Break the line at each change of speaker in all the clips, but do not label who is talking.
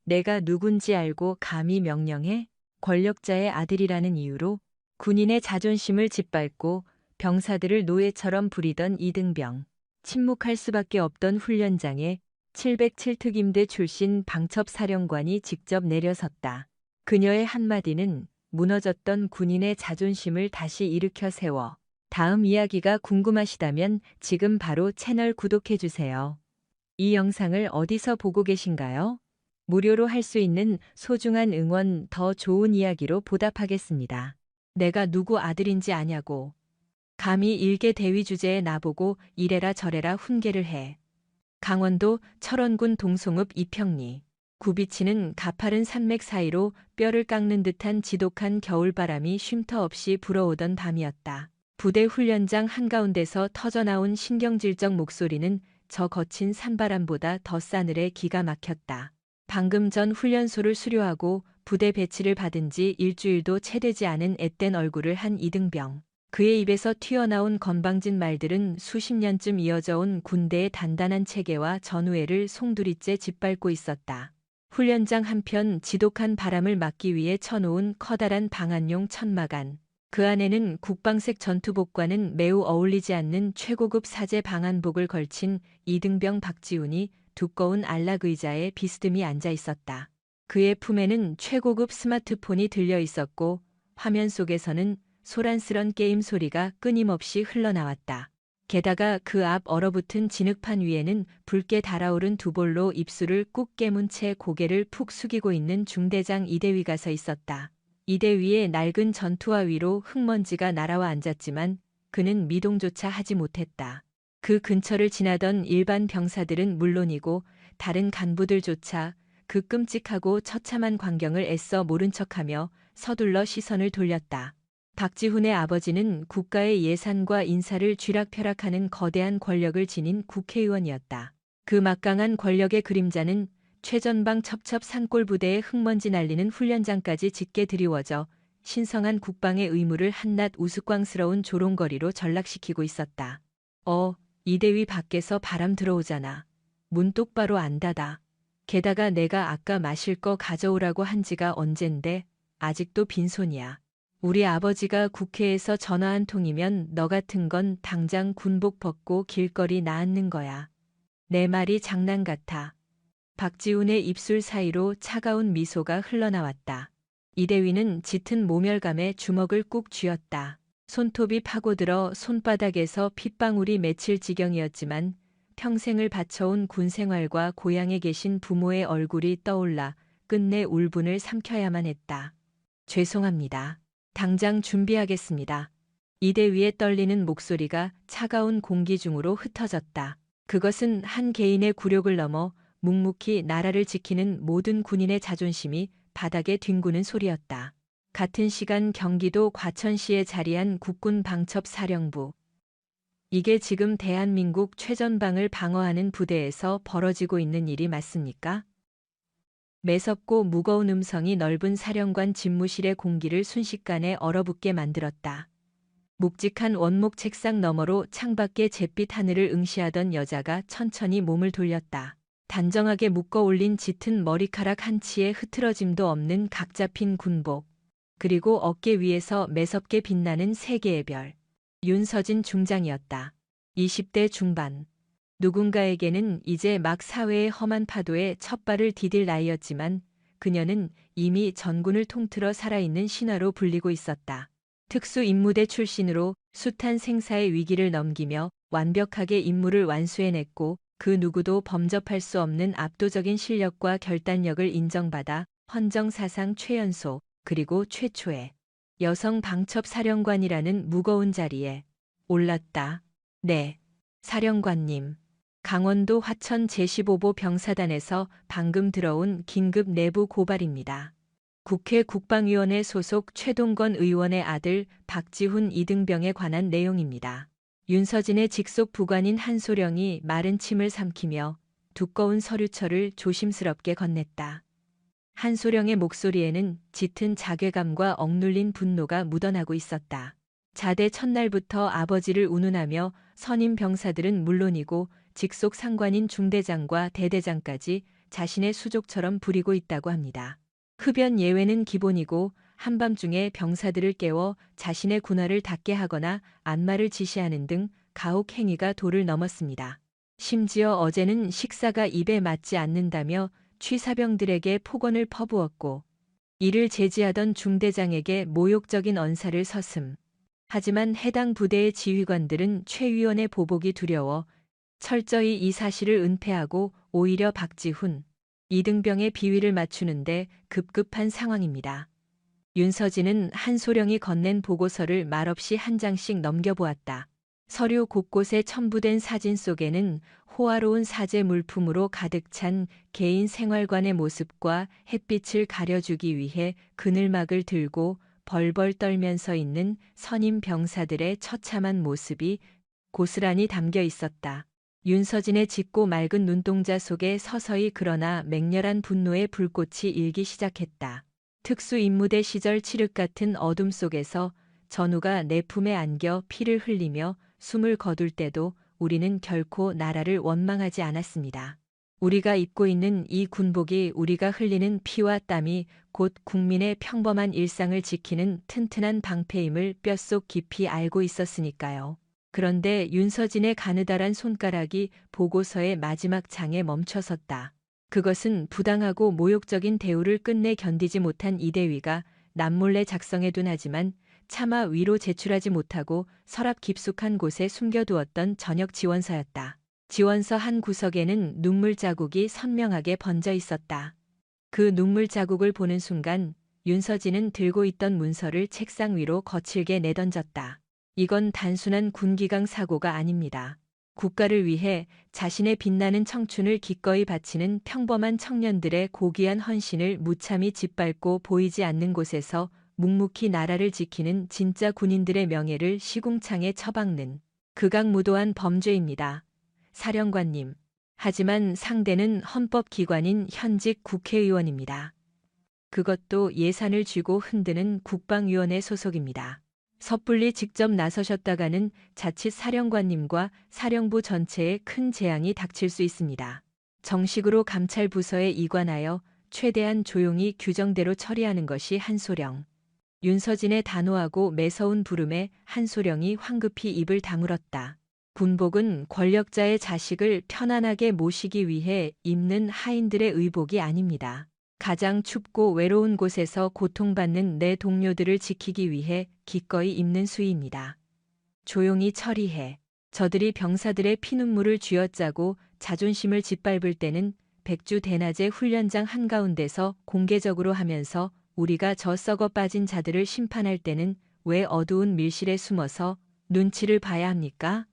내가 누군지 알고 감히 명령해? 권력자의 아들이라는 이유로 군인의 자존심을 짓밟고 병사들을 노예처럼 부리던 이등병. 침묵할 수밖에 없던 훈련장에 707특임대 출신 방첩사령관이 직접 내려섰다. 그녀의 한마디는 무너졌던 군인의 자존심을 다시 일으켜 세워. 다음 이야기가 궁금하시다면 지금 바로 채널 구독해주세요. 이 영상을 어디서 보고 계신가요? 무료로 할 수 있는 소중한 응원, 더 좋은 이야기로 보답하겠습니다. 내가 누구 아들인지 아냐고. 감히 일개 대위 주제에 나보고 이래라 저래라 훈계를 해. 강원도 철원군 동송읍 이평리. 굽이치는 가파른 산맥 사이로 뼈를 깎는 듯한 지독한 겨울바람이 쉼터 없이 불어오던 밤이었다. 부대 훈련장 한가운데서 터져나온 신경질적 목소리는 저 거친 산바람보다 더 싸늘해 기가 막혔다. 방금 전 훈련소를 수료하고 부대 배치를 받은 지 일주일도 채 되지 않은 앳된 얼굴을 한 이등병. 그의 입에서 튀어나온 건방진 말들은 수십 년쯤 이어져 온 군대의 단단한 체계와 전우회를 송두리째 짓밟고 있었다. 훈련장 한편 지독한 바람을 막기 위해 쳐놓은 커다란 방한용 천막안. 그 안에는 국방색 전투복과는 매우 어울리지 않는 최고급 사제 방한복을 걸친 이등병 박지훈이 두꺼운 안락 의자에 비스듬히 앉아 있었다. 그의 품에는 최고급 스마트폰이 들려 있었고 화면 속에서는 소란스런 게임 소리가 끊임없이 흘러나왔다. 게다가 그 앞 얼어붙은 진흙판 위에는 붉게 달아오른 두 볼로 입술을 꾹 깨문 채 고개를 푹 숙이고 있는 중대장 이대위가 서 있었다. 이대위의 낡은 전투화 위로 흙먼지가 날아와 앉았지만 그는 미동조차 하지 못했다. 그 근처를 지나던 일반 병사들은 물론이고 다른 간부들조차 그 끔찍하고 처참한 광경을 애써 모른 척하며 서둘러 시선을 돌렸다. 박지훈의 아버지는 국가의 예산과 인사를 쥐락펴락하는 거대한 권력을 지닌 국회의원이었다. 그 막강한 권력의 그림자는 최전방 첩첩 산골 부대의 흙먼지 날리는 훈련장까지 짙게 드리워져 신성한 국방의 의무를 한낱 우스꽝스러운 조롱거리로 전락시키고 있었다. 이대위 밖에서 바람 들어오잖아. 문 똑바로 안 닫아. 게다가 내가 아까 마실 거 가져오라고 한 지가 언젠데 아직도 빈손이야. 우리 아버지가 국회에서 전화 한 통이면 너 같은 건 당장 군복 벗고 길거리 나앉는 거야. 내 말이 장난 같아. 박지훈의 입술 사이로 차가운 미소가 흘러나왔다. 이대위는 짙은 모멸감에 주먹을 꾹 쥐었다. 손톱이 파고들어 손바닥에서 핏방울이 맺힐 지경이었지만 평생을 바쳐온 군 생활과 고향에 계신 부모의 얼굴이 떠올라 끝내 울분을 삼켜야만 했다. 죄송합니다. 당장 준비하겠습니다. 이대위의 떨리는 목소리가 차가운 공기 중으로 흩어졌다. 그것은 한 개인의 굴욕을 넘어 묵묵히 나라를 지키는 모든 군인의 자존심이 바닥에 뒹구는 소리였다. 같은 시간 경기도 과천시에 자리한 국군 방첩사령부. 이게 지금 대한민국 최전방을 방어하는 부대에서 벌어지고 있는 일이 맞습니까? 매섭고 무거운 음성이 넓은 사령관 집무실의 공기를 순식간에 얼어붙게 만들었다. 묵직한 원목 책상 너머로 창밖의 잿빛 하늘을 응시하던 여자가 천천히 몸을 돌렸다. 단정하게 묶어 올린 짙은 머리카락 한치의 흐트러짐도 없는 각 잡힌 군복. 그리고 어깨 위에서 매섭게 빛나는 세 개의 별. 윤서진 중장이었다. 20대 중반. 누군가에게는 이제 막 사회의 험한 파도에 첫 발을 디딜 나이였지만 그녀는 이미 전군을 통틀어 살아있는 신화로 불리고 있었다. 특수임무대 출신으로 숱한 생사의 위기를 넘기며 완벽하게 임무를 완수해냈고 그 누구도 범접할 수 없는 압도적인 실력과 결단력을 인정받아 헌정사상 최연소 그리고 최초의 여성 방첩사령관이라는 무거운 자리에 올랐다. 네, 사령관님. 강원도 화천 제15보 병사단에서 방금 들어온 긴급 내부 고발입니다. 국회 국방위원회 소속 최동건 의원의 아들 박지훈 이등병에 관한 내용입니다. 윤서진의 직속 부관인 한소령이 마른 침을 삼키며 두꺼운 서류철을 조심스럽게 건넸다. 한소령의 목소리에는 짙은 자괴감과 억눌린 분노가 묻어나고 있었다. 자대 첫날부터 아버지를 운운하며 선임 병사들은 물론이고 직속 상관인 중대장과 대대장까지 자신의 수족처럼 부리고 있다고 합니다. 흡연 예외는 기본이고 한밤중에 병사들을 깨워 자신의 군화를 닦게 하거나 안마를 지시하는 등 가혹 행위가 도를 넘었습니다. 심지어 어제는 식사가 입에 맞지 않는다며 취사병들에게 폭언을 퍼부었고 이를 제지하던 중대장에게 모욕적인 언사를 서슴. 하지만 해당 부대의 지휘관들은 최 위원의 보복이 두려워 철저히 이 사실을 은폐하고 오히려 박지훈, 이등병의 비위를 맞추는데 급급한 상황입니다. 윤서진은 한소령이 건넨 보고서를 말없이 한 장씩 넘겨보았다. 서류 곳곳에 첨부된 사진 속에는 호화로운 사제 물품으로 가득 찬 개인 생활관의 모습과 햇빛을 가려주기 위해 그늘막을 들고 벌벌 떨면서 있는 선임 병사들의 처참한 모습이 고스란히 담겨 있었다. 윤서진의 짙고 맑은 눈동자 속에 서서히 그러나 맹렬한 분노의 불꽃이 일기 시작했다. 특수임무대 시절 칠흑 같은 어둠 속에서 전우가 내 품에 안겨 피를 흘리며 숨을 거둘 때도 우리는 결코 나라를 원망하지 않았습니다. 우리가 입고 있는 이 군복이 우리가 흘리는 피와 땀이 곧 국민의 평범한 일상을 지키는 튼튼한 방패임을 뼛속 깊이 알고 있었으니까요. 그런데 윤서진의 가느다란 손가락이 보고서의 마지막 장에 멈춰섰다. 그것은 부당하고 모욕적인 대우를 끝내 견디지 못한 이대위가 남몰래 작성해둔 하지만 차마 위로 제출하지 못하고 서랍 깊숙한 곳에 숨겨두었던 전역 지원서였다. 지원서 한 구석에는 눈물 자국이 선명하게 번져 있었다. 그 눈물 자국을 보는 순간 윤서진은 들고 있던 문서를 책상 위로 거칠게 내던졌다. 이건 단순한 군기강 사고가 아닙니다. 국가를 위해 자신의 빛나는 청춘을 기꺼이 바치는 평범한 청년들의 고귀한 헌신을 무참히 짓밟고 보이지 않는 곳에서 묵묵히 나라를 지키는 진짜 군인들의 명예를 시궁창에 처박는 극악무도한 범죄입니다. 사령관님. 하지만 상대는 헌법기관인 현직 국회의원입니다. 그것도 예산을 쥐고 흔드는 국방위원회 소속입니다. 섣불리 직접 나서셨다가는 자칫 사령관님과 사령부 전체에 큰 재앙이 닥칠 수 있습니다. 정식으로 감찰부서에 이관하여 최대한 조용히 규정대로 처리하는 것이 한소령. 윤서진의 단호하고 매서운 부름에 한소령이 황급히 입을 다물었다. 군복은 권력자의 자식을 편안하게 모시기 위해 입는 하인들의 의복이 아닙니다. 가장 춥고 외로운 곳에서 고통받는 내 동료들을 지키기 위해 기꺼이 입는 수의입니다. 조용히 처리해. 저들이 병사들의 피눈물을 쥐어짜고 자존심을 짓밟을 때는 백주 대낮에 훈련장 한가운데서 공개적으로 하면서 우리가 저 썩어 빠진 자들을 심판할 때는 왜 어두운 밀실에 숨어서 눈치를 봐야 합니까?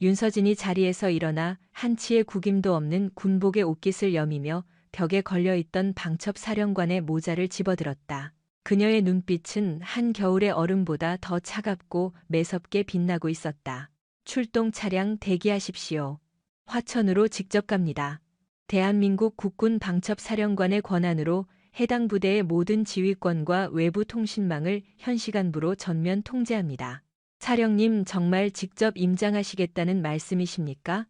윤서진이 자리에서 일어나 한치의 구김도 없는 군복의 옷깃을 여미며 벽에 걸려있던 방첩 사령관의 모자를 집어들었다. 그녀의 눈빛은 한겨울의 얼음보다 더 차갑고 매섭게 빛나고 있었다. 출동 차량 대기하십시오. 화천으로 직접 갑니다. 대한민국 국군 방첩 사령관의 권한으로 해당 부대의 모든 지휘권과 외부 통신망을 현시간부로 전면 통제합니다. 사령님 정말 직접 임장하시겠다는 말씀이십니까?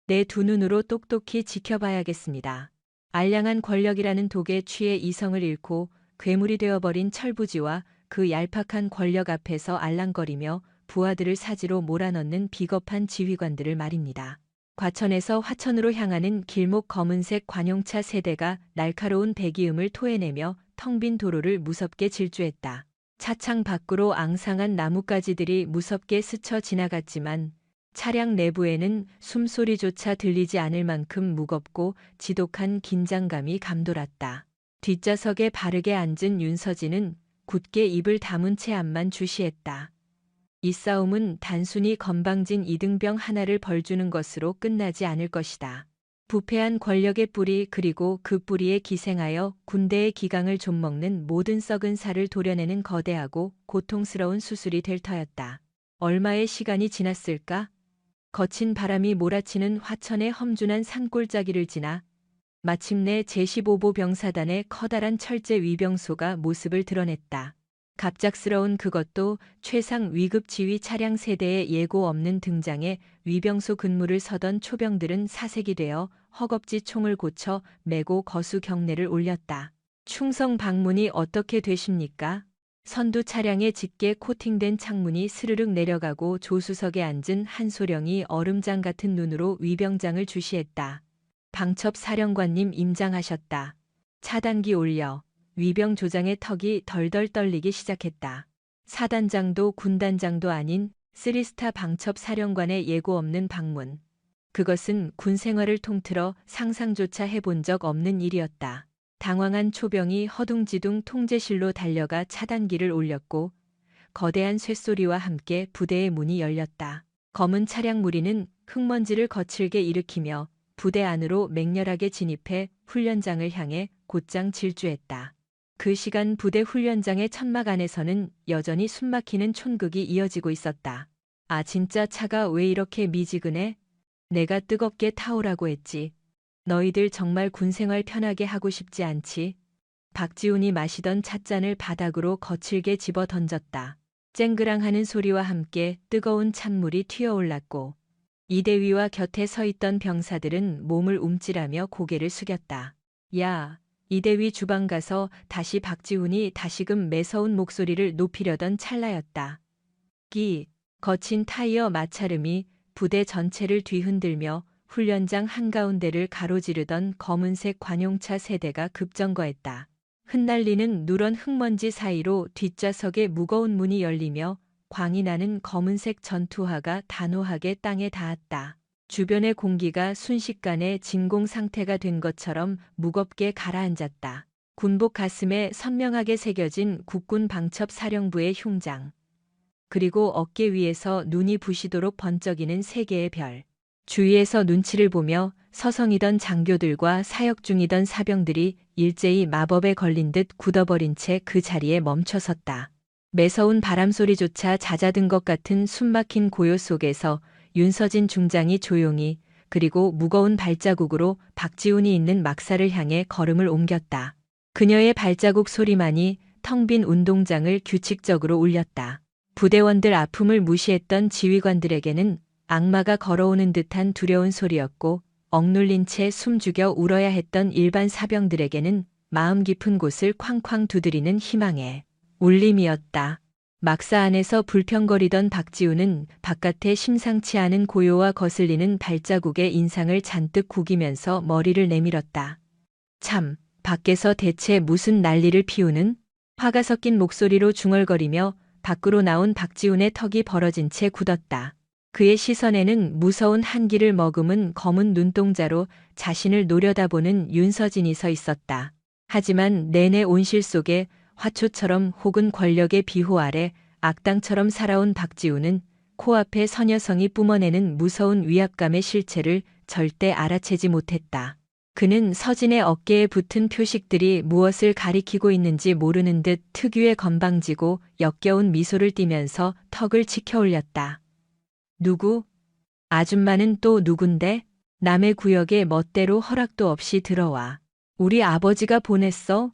내 두 눈으로 똑똑히 지켜봐야겠습니다. 알량한 권력이라는 독에 취해 이성을 잃고 괴물이 되어버린 철부지와 그 얄팍한 권력 앞에서 알랑거리며 부하들을 사지로 몰아넣는 비겁한 지휘관들을 말입니다. 과천에서 화천으로 향하는 길목 검은색 관용차 세대가 날카로운 배기음을 토해내며 텅 빈 도로를 무섭게 질주했다. 차창 밖으로 앙상한 나뭇가지들이 무섭게 스쳐 지나갔지만 차량 내부에는 숨소리조차 들리지 않을 만큼 무겁고 지독한 긴장감이 감돌았다. 뒷좌석에 바르게 앉은 윤서진은 굳게 입을 다문 채 앞만 주시했다. 이 싸움은 단순히 건방진 이등병 하나를 벌주는 것으로 끝나지 않을 것이다. 부패한 권력의 뿌리 그리고 그 뿌리에 기생하여 군대의 기강을 좀먹는 모든 썩은 살을 도려내는 거대하고 고통스러운 수술이 될 터였다. 얼마의 시간이 지났을까? 거친 바람이 몰아치는 화천의 험준한 산골짜기를 지나 마침내 제15보 병사단의 커다란 철제 위병소가 모습을 드러냈다. 갑작스러운 그것도 최상 위급 지휘 차량 세대의 예고 없는 등장에 위병소 근무를 서던 초병들은 사색이 되어 허겁지 총을 고쳐 메고 거수 경례를 올렸다. 충성 방문이 어떻게 되십니까? 선두 차량에 짙게 코팅된 창문이 스르륵 내려가고 조수석에 앉은 한소령이 얼음장 같은 눈으로 위병장을 주시했다. 방첩 사령관님 임장하셨다. 차단기 올려. 위병 조장의 턱이 덜덜 떨리기 시작했다. 사단장도 군단장도 아닌 3스타 방첩 사령관의 예고 없는 방문. 그것은 군 생활을 통틀어 상상조차 해본 적 없는 일이었다. 당황한 초병이 허둥지둥 통제실로 달려가 차단기를 올렸고 거대한 쇳소리와 함께 부대의 문이 열렸다. 검은 차량 무리는 흙먼지를 거칠게 일으키며 부대 안으로 맹렬하게 진입해 훈련장을 향해 곧장 질주했다. 그 시간 부대 훈련장의 천막 안에서는 여전히 숨막히는 촌극이 이어지고 있었다. 아, 진짜 차가 왜 이렇게 미지근해? 내가 뜨겁게 타오라고 했지. 너희들 정말 군생활 편하게 하고 싶지 않지? 박지훈이 마시던 찻잔을 바닥으로 거칠게 집어 던졌다. 쨍그랑하는 소리와 함께 뜨거운 찬물이 튀어올랐고 이대위와 곁에 서 있던 병사들은 몸을 움찔하며 고개를 숙였다. 야, 이대위 주방 가서 다시 박지훈이 다시금 매서운 목소리를 높이려던 찰나였다. 거친 타이어 마찰음이 부대 전체를 뒤흔들며 훈련장 한가운데를 가로지르던 검은색 관용차 세대가 급정거했다. 흩날리는 누런 흙먼지 사이로 뒷좌석의 무거운 문이 열리며 광이 나는 검은색 전투화가 단호하게 땅에 닿았다. 주변의 공기가 순식간에 진공 상태가 된 것처럼 무겁게 가라앉았다. 군복 가슴에 선명하게 새겨진 국군 방첩 사령부의 흉장. 그리고 어깨 위에서 눈이 부시도록 번쩍이는 세 개의 별. 주위에서 눈치를 보며 서성이던 장교들과 사역 중이던 사병들이 일제히 마법에 걸린 듯 굳어버린 채 그 자리에 멈춰섰다. 매서운 바람소리조차 잦아든 것 같은 숨막힌 고요 속에서 윤서진 중장이 조용히 그리고 무거운 발자국으로 박지훈이 있는 막사를 향해 걸음을 옮겼다. 그녀의 발자국 소리만이 텅 빈 운동장을 규칙적으로 울렸다. 부대원들 아픔을 무시했던 지휘관들에게는 악마가 걸어오는 듯한 두려운 소리였고 억눌린 채 숨 죽여 울어야 했던 일반 사병들에게는 마음 깊은 곳을 쾅쾅 두드리는 희망의 울림이었다. 막사 안에서 불평거리던 박지훈은 바깥에 심상치 않은 고요와 거슬리는 발자국의 인상을 잔뜩 구기면서 머리를 내밀었다. 참, 밖에서 대체 무슨 난리를 피우는? 화가 섞인 목소리로 중얼거리며 밖으로 나온 박지훈의 턱이 벌어진 채 굳었다. 그의 시선에는 무서운 한기를 머금은 검은 눈동자로 자신을 노려다보는 윤서진이 서 있었다. 하지만 내내 온실 속에 화초처럼 혹은 권력의 비호 아래 악당처럼 살아온 박지훈은 코앞에 서녀성이 뿜어내는 무서운 위압감의 실체를 절대 알아채지 못했다. 그는 서진의 어깨에 붙은 표식들이 무엇을 가리키고 있는지 모르는 듯 특유의 건방지고 역겨운 미소를 띠면서 턱을 치켜 올렸다. 누구? 아줌마는 또 누군데? 남의 구역에 멋대로 허락도 없이 들어와. 우리 아버지가 보냈어?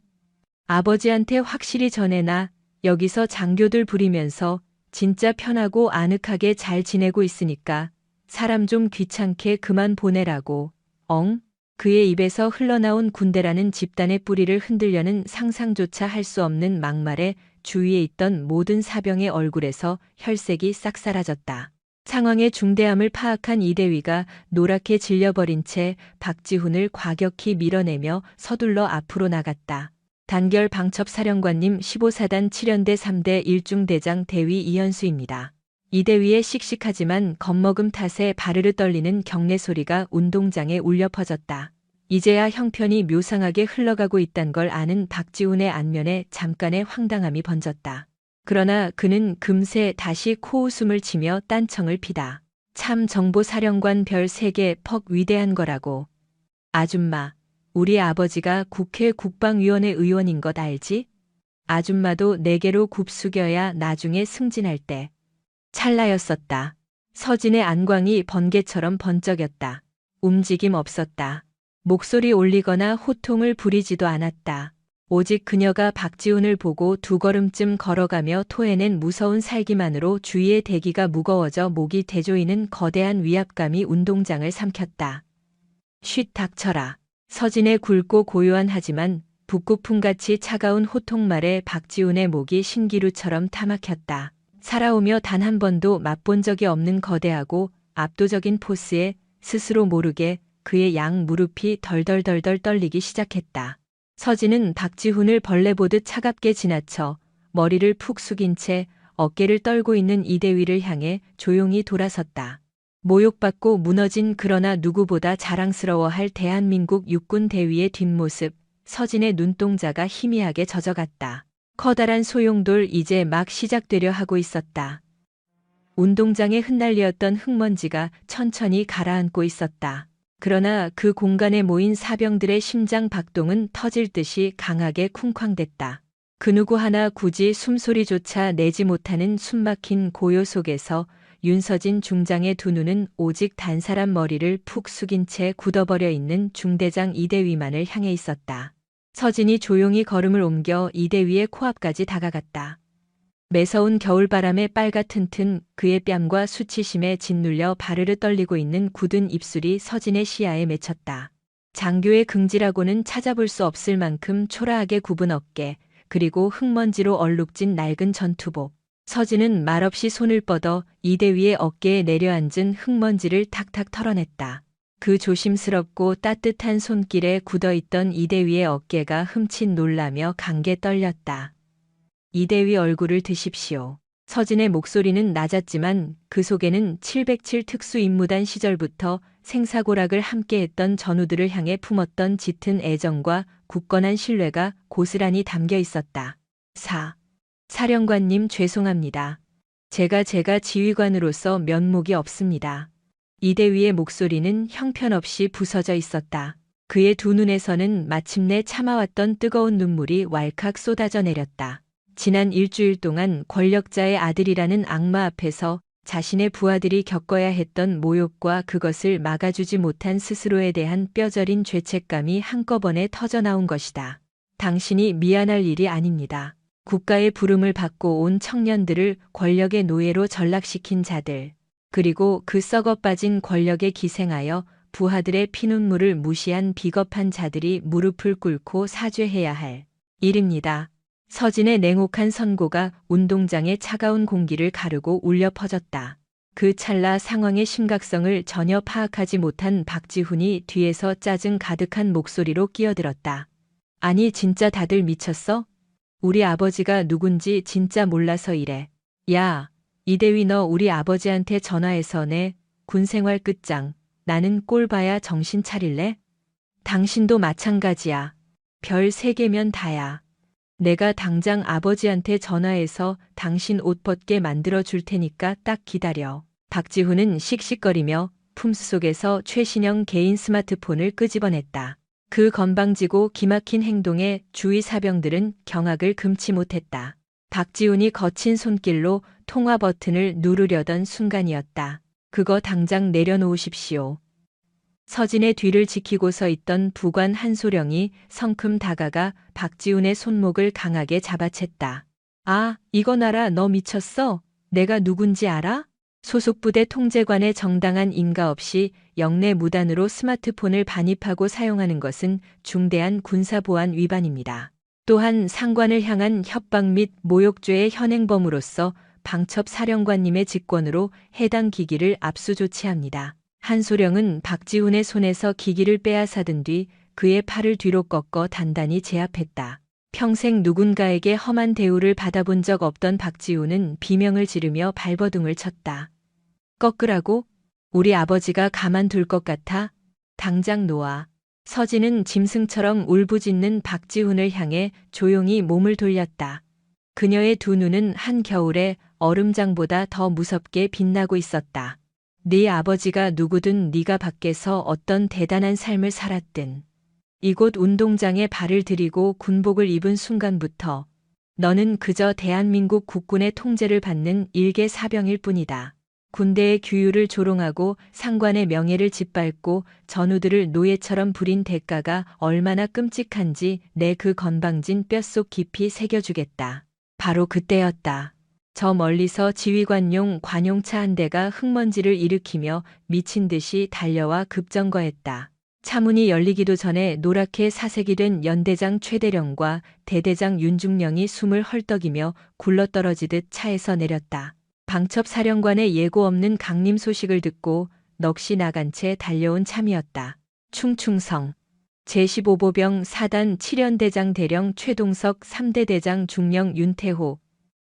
아버지한테 확실히 전해놔. 여기서 장교들 부리면서 진짜 편하고 아늑하게 잘 지내고 있으니까 사람 좀 귀찮게 그만 보내라고. 엉? 그의 입에서 흘러나온 군대라는 집단의 뿌리를 흔들려는 상상조차 할 수 없는 막말에 주위에 있던 모든 사병의 얼굴에서 혈색이 싹 사라졌다. 상황의 중대함을 파악한 이대위가 노랗게 질려버린 채 박지훈을 과격히 밀어내며 서둘러 앞으로 나갔다. 단결 방첩사령관님 15사단 7연대 3대 1중대장 대위 이현수입니다. 이대위의 씩씩하지만 겁먹음 탓에 바르르 떨리는 경례 소리가 운동장에 울려 퍼졌다. 이제야 형편이 묘상하게 흘러가고 있단 걸 아는 박지훈의 안면에 잠깐의 황당함이 번졌다. 그러나 그는 금세 다시 코웃음을 치며 딴청을 피다. 참 정보사령관 별 3개 퍽 위대한 거라고. 아줌마, 우리 아버지가 국회 국방위원회 의원인 것 알지? 아줌마도 4개로 굽숙여야 나중에 승진할 때. 찰나였었다. 서진의 안광이 번개처럼 번쩍였다. 움직임 없었다. 목소리 올리거나 호통을 부리지도 않았다. 오직 그녀가 박지훈을 보고 2걸음쯤 걸어가며 토해낸 무서운 살기만으로 주위의 대기가 무거워져 목이 대조이는 거대한 위압감이 운동장을 삼켰다. 쉿 닥쳐라. 서진의 굵고 고요한 하지만 북극풍같이 차가운 호통말에 박지훈의 목이 신기루처럼 타막혔다. 살아오며 단 한 번도 맛본 적이 없는 거대하고 압도적인 포스에 스스로 모르게 그의 양 무릎이 덜덜덜덜 떨리기 시작했다. 서진은 박지훈을 벌레 보듯 차갑게 지나쳐 머리를 푹 숙인 채 어깨를 떨고 있는 이대위를 향해 조용히 돌아섰다. 모욕받고 무너진 그러나 누구보다 자랑스러워할 대한민국 육군 대위의 뒷모습, 서진의 눈동자가 희미하게 젖어갔다. 커다란 소용돌 이제 막 시작되려 하고 있었다. 운동장에 흩날리었던 흙먼지가 천천히 가라앉고 있었다. 그러나 그 공간에 모인 사병들의 심장 박동은 터질 듯이 강하게 쿵쾅댔다. 그 누구 하나 굳이 숨소리조차 내지 못하는 숨막힌 고요 속에서 윤서진 중장의 두 눈은 오직 단사람 머리를 푹 숙인 채 굳어버려 있는 중대장 이대위만을 향해 있었다. 서진이 조용히 걸음을 옮겨 이대위의 코앞까지 다가갔다. 매서운 겨울바람에 빨갛튼 튼 그의 뺨과 수치심에 짓눌려 바르르 떨리고 있는 굳은 입술이 서진의 시야에 맺혔다. 장교의 긍지라고는 찾아볼 수 없을 만큼 초라하게 굽은 어깨, 그리고 흙먼지로 얼룩진 낡은 전투복. 서진은 말없이 손을 뻗어 이대위의 어깨에 내려앉은 흙먼지를 탁탁 털어냈다. 그 조심스럽고 따뜻한 손길에 굳어있던 이대위의 어깨가 흠칫 놀라며 강게 떨렸다. 이대위 얼굴을 드십시오. 서진의 목소리는 낮았지만 그 속에는 707 특수임무단 시절부터 생사고락을 함께했던 전우들을 향해 품었던 짙은 애정과 굳건한 신뢰가 고스란히 담겨 있었다. 사령관님 죄송합니다. 제가 지휘관으로서 면목이 없습니다. 이대위의 목소리는 형편없이 부서져 있었다. 그의 두 눈에서는 마침내 참아왔던 뜨거운 눈물이 왈칵 쏟아져 내렸다. 지난 일주일 동안 권력자의 아들이라는 악마 앞에서 자신의 부하들이 겪어야 했던 모욕과 그것을 막아주지 못한 스스로에 대한 뼈저린 죄책감이 한꺼번에 터져나온 것이다. 당신이 미안할 일이 아닙니다. 국가의 부름을 받고 온 청년들을 권력의 노예로 전락시킨 자들, 그리고 그 썩어빠진 권력에 기생하여 부하들의 피눈물을 무시한 비겁한 자들이 무릎을 꿇고 사죄해야 할 일입니다. 서진의 냉혹한 선고가 운동장의 차가운 공기를 가르고 울려 퍼졌다. 그 찰나 상황의 심각성을 전혀 파악하지 못한 박지훈이 뒤에서 짜증 가득한 목소리로 끼어들었다. 아니 진짜 다들 미쳤어? 우리 아버지가 누군지 진짜 몰라서 이래. 야, 이대위 너 우리 아버지한테 전화해서 내 군생활 끝장, 나는 꼴 봐야 정신 차릴래? 당신도 마찬가지야. 별 3개면 다야. 내가 당장 아버지한테 전화해서 당신 옷 벗게 만들어 줄 테니까 딱 기다려. 박지훈은 씩씩거리며 품수 속에서 최신형 개인 스마트폰을 끄집어냈다. 그 건방지고 기막힌 행동에 주위 사병들은 경악을 금치 못했다. 박지훈이 거친 손길로 통화 버튼을 누르려던 순간이었다. 그거 당장 내려놓으십시오. 서진의 뒤를 지키고 서 있던 부관 한소령이 성큼 다가가 박지훈의 손목을 강하게 잡아챘다. 아, 이거 놔라. 너 미쳤어? 내가 누군지 알아? 소속부대 통제관의 정당한 인가 없이 영내 무단으로 스마트폰을 반입하고 사용하는 것은 중대한 군사보안 위반입니다. 또한 상관을 향한 협박 및 모욕죄의 현행범으로서 방첩 사령관님의 직권으로 해당 기기를 압수 조치합니다. 한소령은 박지훈의 손에서 기기를 빼앗아든 뒤 그의 팔을 뒤로 꺾어 단단히 제압했다. 평생 누군가에게 험한 대우를 받아본 적 없던 박지훈은 비명을 지르며 발버둥을 쳤다. 꺾으라고? 우리 아버지가 가만둘 것 같아? 당장 놓아. 서진은 짐승처럼 울부짖는 박지훈을 향해 조용히 몸을 돌렸다. 그녀의 두 눈은 한겨울의 얼음장보다 더 무섭게 빛나고 있었다. 네 아버지가 누구든 네가 밖에서 어떤 대단한 삶을 살았든 이곳 운동장에 발을 들이고 군복을 입은 순간부터 너는 그저 대한민국 국군의 통제를 받는 일개 사병일 뿐이다. 군대의 규율을 조롱하고 상관의 명예를 짓밟고 전우들을 노예처럼 부린 대가가 얼마나 끔찍한지 내 그 건방진 뼛속 깊이 새겨주겠다. 바로 그때였다. 저 멀리서 지휘관용 관용차 한 대가 흙먼지를 일으키며 미친 듯이 달려와 급정거했다. 차문이 열리기도 전에 노랗게 사색이 된 연대장 최대령과 대대장 윤중령이 숨을 헐떡이며 굴러떨어지듯 차에서 내렸다. 방첩 사령관의 예고 없는 강림 소식을 듣고 넋이 나간 채 달려온 참이었다. 충충성 제15보병 4단 7연대장 대령 최동석 3대 대장 중령 윤태호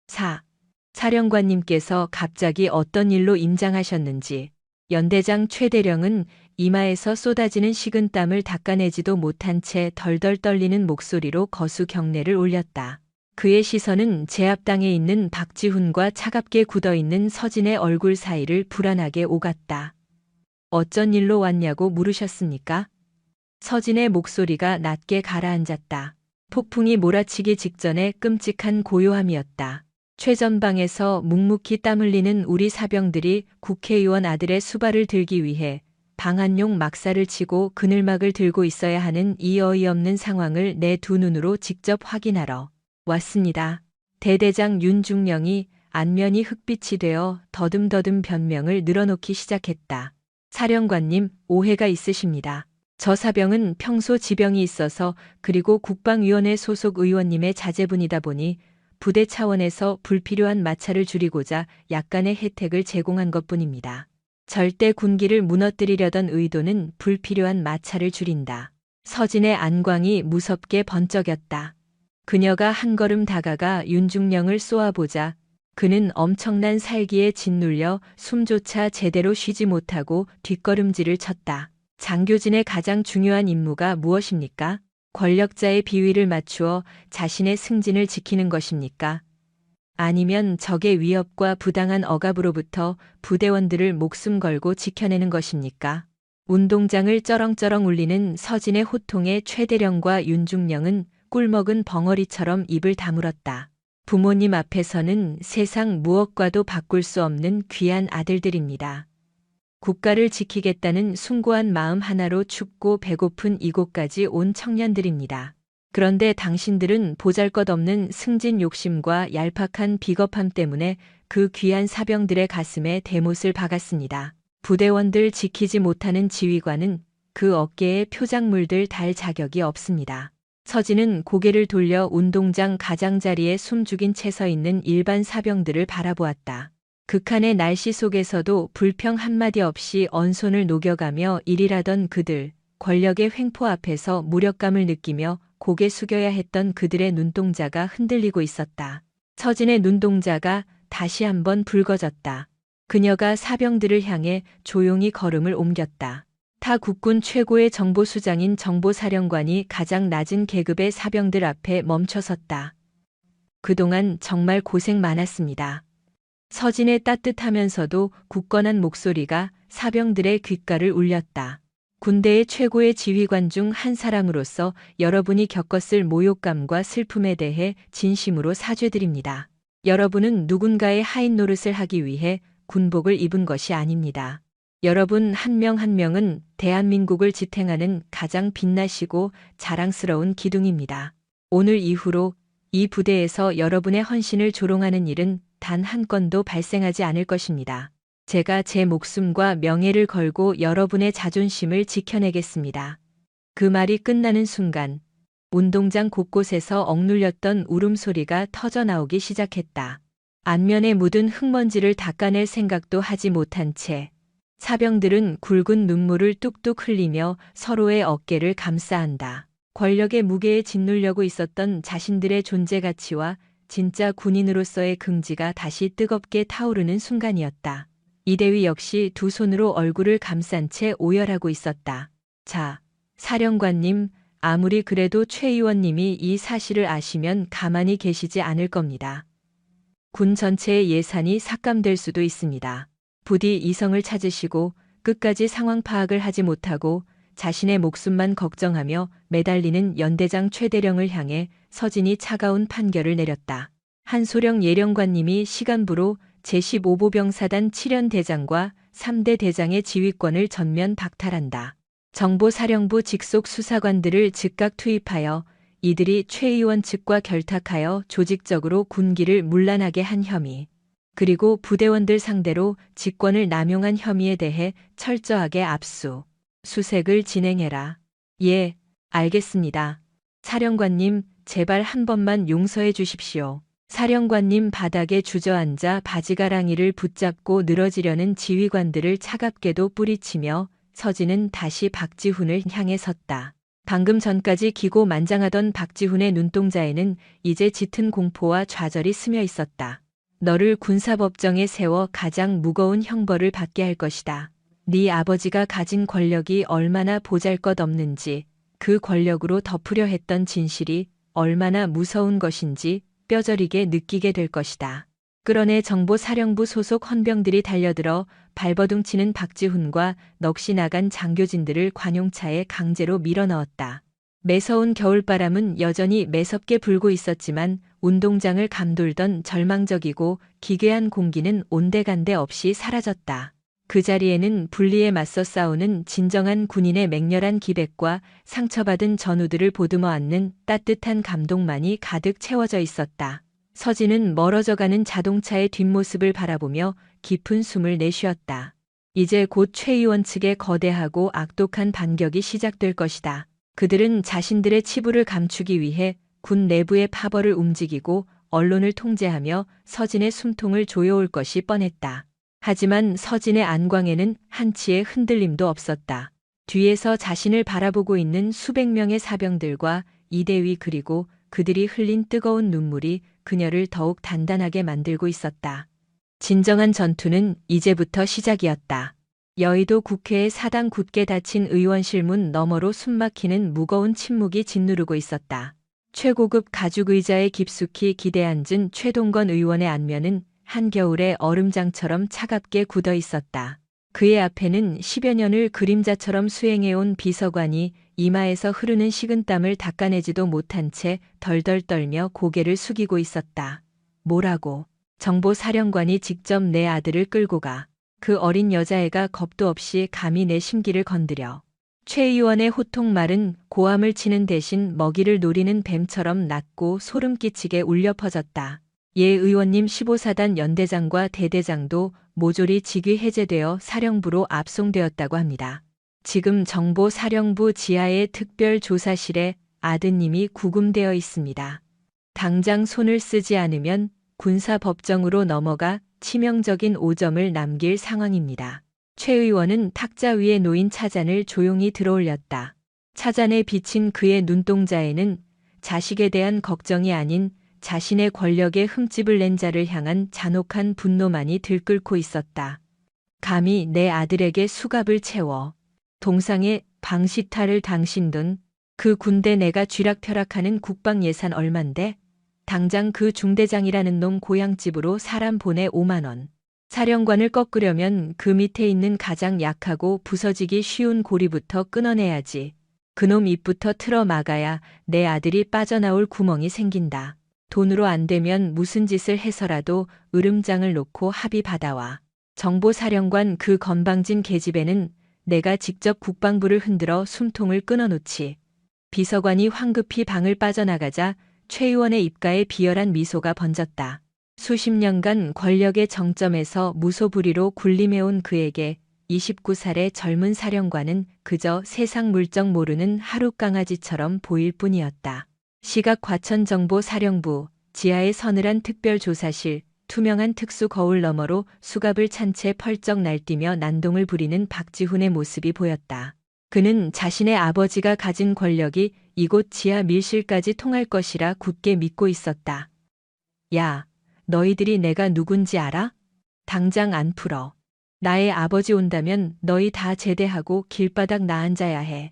4. 사령관님께서 갑자기 어떤 일로 임장하셨는지 연대장 최대령은 이마에서 쏟아지는 식은땀을 닦아내지도 못한 채 덜덜 떨리는 목소리로 거수 경례를 올렸다. 그의 시선은 제 앞당에 있는 박지훈과 차갑게 굳어있는 서진의 얼굴 사이를 불안하게 오갔다. 어쩐 일로 왔냐고 물으셨습니까? 서진의 목소리가 낮게 가라앉았다. 폭풍이 몰아치기 직전에 끔찍한 고요함이었다. 최전방에서 묵묵히 땀 흘리는 우리 사병들이 국회의원 아들의 수발을 들기 위해 방한용 막사를 치고 그늘막을 들고 있어야 하는 이 어이없는 상황을 내 두 눈으로 직접 확인하러 왔습니다. 대대장 윤중령이 안면이 흑빛이 되어 더듬더듬 변명을 늘어놓기 시작했다. 사령관님, 오해가 있으십니다. 저 사병은 평소 지병이 있어서 그리고 국방위원회 소속 의원님의 자제분이다 보니 부대 차원에서 불필요한 마찰을 줄이고자 약간의 혜택을 제공한 것뿐입니다. 절대 군기를 무너뜨리려던 의도는 불필요한 마찰을 줄인다. 서진의 안광이 무섭게 번쩍였다. 그녀가 한 걸음 다가가 윤중령을 쏘아보자 그는 엄청난 살기에 짓눌려 숨조차 제대로 쉬지 못하고 뒷걸음질을 쳤다. 장교진의 가장 중요한 임무가 무엇입니까? 권력자의 비위를 맞추어 자신의 승진을 지키는 것입니까? 아니면 적의 위협과 부당한 억압으로부터 부대원들을 목숨 걸고 지켜내는 것입니까? 운동장을 쩌렁쩌렁 울리는 서진의 호통에 최대령과 윤중령은 꿀먹은 벙어리처럼 입을 다물었다. 부모님 앞에서는 세상 무엇과도 바꿀 수 없는 귀한 아들들입니다. 국가를 지키겠다는 숭고한 마음 하나로 춥고 배고픈 이곳까지 온 청년들입니다. 그런데 당신들은 보잘것없는 승진 욕심과 얄팍한 비겁함 때문에 그 귀한 사병들의 가슴에 대못을 박았습니다. 부대원들 지키지 못하는 지휘관은 그 어깨에 표작물들 달 자격이 없습니다. 서진은 고개를 돌려 운동장 가장자리에 숨죽인 채 서 있는 일반 사병들을 바라보았다. 극한의 날씨 속에서도 불평 한마디 없이 언손을 녹여가며 일일하던 그들, 권력의 횡포 앞에서 무력감을 느끼며 고개 숙여야 했던 그들의 눈동자가 흔들리고 있었다. 서진의 눈동자가 다시 한번 붉어졌다. 그녀가 사병들을 향해 조용히 걸음을 옮겼다. 타 국군 최고의 정보수장인 정보사령관이 가장 낮은 계급의 사병들 앞에 멈춰섰다. 그동안 정말 고생 많았습니다. 서진의 따뜻하면서도 굳건한 목소리가 사병들의 귓가를 울렸다. 군대의 최고의 지휘관 중 한 사람으로서 여러분이 겪었을 모욕감과 슬픔에 대해 진심으로 사죄드립니다. 여러분은 누군가의 하인 노릇을 하기 위해 군복을 입은 것이 아닙니다. 여러분 한 명 한 명은 대한민국을 지탱하는 가장 빛나시고 자랑스러운 기둥입니다. 오늘 이후로 이 부대에서 여러분의 헌신을 조롱하는 일은 단 한 건도 발생하지 않을 것입니다. 제가 제 목숨과 명예를 걸고 여러분의 자존심을 지켜내겠습니다. 그 말이 끝나는 순간 운동장 곳곳에서 억눌렸던 울음소리가 터져나오기 시작했다. 안면에 묻은 흙먼지를 닦아낼 생각도 하지 못한 채 사병들은 굵은 눈물을 뚝뚝 흘리며 서로의 어깨를 감싸안다. 권력의 무게에 짓누려고 있었던 자신들의 존재 가치와 진짜 군인으로서의 긍지가 다시 뜨겁게 타오르는 순간이었다. 이대위 역시 두 손으로 얼굴을 감싼 채 오열하고 있었다. 자, 사령관님, 아무리 그래도 최 의원님이 이 사실을 아시면 가만히 계시지 않을 겁니다. 군 전체의 예산이 삭감될 수도 있습니다. 부디 이성을 찾으시고 끝까지 상황 파악을 하지 못하고 자신의 목숨만 걱정하며 매달리는 연대장 최대령을 향해 서진이 차가운 판결을 내렸다. 한소령 예령관님이 시간부로 제15보병사단 7연대장과 3대 대장의 지휘권을 전면 박탈한다. 정보사령부 직속 수사관들을 즉각 투입하여 이들이 최 의원 측과 결탁하여 조직적으로 군기를 문란하게 한 혐의, 그리고 부대원들 상대로 직권을 남용한 혐의에 대해 철저하게 압수. 수색을 진행해라. 예, 알겠습니다. 사령관님, 제발 한 번만 용서해 주십시오. 사령관님 바닥에 주저앉아 바지가랑이를 붙잡고 늘어지려는 지휘관들을 차갑게도 뿌리치며 서진은 다시 박지훈을 향해 섰다. 방금 전까지 기고만장하던 박지훈의 눈동자에는 이제 짙은 공포와 좌절이 스며 있었다. 너를 군사법정에 세워 가장 무거운 형벌을 받게 할 것이다. 네 아버지가 가진 권력이 얼마나 보잘것없는지, 그 권력으로 덮으려 했던 진실이 얼마나 무서운 것인지 뼈저리게 느끼게 될 것이다. 끌어내 정보사령부 소속 헌병들이 달려들어 발버둥치는 박지훈과 넋이 나간 장교진들을 관용차에 강제로 밀어넣었다. 매서운 겨울바람은 여전히 매섭게 불고 있었지만 운동장을 감돌던 절망적이고 기괴한 공기는 온데간데 없이 사라졌다. 그 자리에는 분리에 맞서 싸우는 진정한 군인의 맹렬한 기백과 상처받은 전우들을 보듬어 안는 따뜻한 감동만이 가득 채워져 있었다. 서진은 멀어져가는 자동차의 뒷모습을 바라보며 깊은 숨을 내쉬었다. 이제 곧 최 의원 측의 거대하고 악독한 반격이 시작될 것이다. 그들은 자신들의 치부를 감추기 위해 군 내부의 파벌을 움직이고 언론을 통제하며 서진의 숨통을 조여올 것이 뻔했다. 하지만 서진의 안광에는 한치의 흔들림도 없었다. 뒤에서 자신을 바라보고 있는 수백 명의 사병들과 이대위 그리고 그들이 흘린 뜨거운 눈물이 그녀를 더욱 단단하게 만들고 있었다. 진정한 전투는 이제부터 시작이었다. 여의도 국회의 사당 굳게 닫힌 의원실 문 너머로 숨막히는 무거운 침묵이 짓누르고 있었다. 최고급 가죽 의자에 깊숙이 기대앉은 최동건 의원의 안면은 한겨울의 얼음장처럼 차갑게 굳어 있었다. 그의 앞에는 10여 년을 그림자처럼 수행해온 비서관이 이마에서 흐르는 식은땀을 닦아내지도 못한 채 덜덜 떨며 고개를 숙이고 있었다. 뭐라고? 정보사령관이 직접 내 아들을 끌고 가. 그 어린 여자애가 겁도 없이 감히 내 심기를 건드려. 최 의원의 호통말은 고함을 치는 대신 먹이를 노리는 뱀처럼 낮고 소름 끼치게 울려 퍼졌다. 예 의원님 15사단 연대장과 대대장도 모조리 직위 해제되어 사령부로 압송되었다고 합니다. 지금 정보사령부 지하의 특별조사실에 아드님이 구금되어 있습니다. 당장 손을 쓰지 않으면 군사법정으로 넘어가 치명적인 오점을 남길 상황입니다. 최 의원은 탁자 위에 놓인 차잔을 조용히 들어올렸다. 차잔에 비친 그의 눈동자에는 자식에 대한 걱정이 아닌 자신의 권력에 흠집을 낸 자를 향한 잔혹한 분노만이 들끓고 있었다. 감히 내 아들에게 수갑을 채워 동상에 방시타를 당신 둔 그 군대 내가 쥐락펴락하는 국방 예산 얼만데? 당장 그 중대장이라는 놈 고향집으로 사람 보내 5만 원. 사령관을 꺾으려면 그 밑에 있는 가장 약하고 부서지기 쉬운 고리부터 끊어내야지. 그놈 입부터 틀어 막아야 내 아들이 빠져나올 구멍이 생긴다. 돈으로 안 되면 무슨 짓을 해서라도 으름장을 놓고 합의 받아와. 정보사령관 그 건방진 계집애는 내가 직접 국방부를 흔들어 숨통을 끊어놓지. 비서관이 황급히 방을 빠져나가자 최 의원의 입가에 비열한 미소가 번졌다. 수십 년간 권력의 정점에서 무소불위로 군림해온 그에게 29살의 젊은 사령관은 그저 세상 물정 모르는 하룻강아지처럼 보일 뿐이었다. 시각 과천정보사령부, 지하의 서늘한 특별조사실, 투명한 특수 거울 너머로 수갑을 찬 채 펄쩍 날뛰며 난동을 부리는 박지훈의 모습이 보였다. 그는 자신의 아버지가 가진 권력이 이곳 지하 밀실까지 통할 것이라 굳게 믿고 있었다. 야, 너희들이 내가 누군지 알아? 당장 안 풀어. 나의 아버지 온다면 너희 다 제대하고 길바닥 나앉아야 해.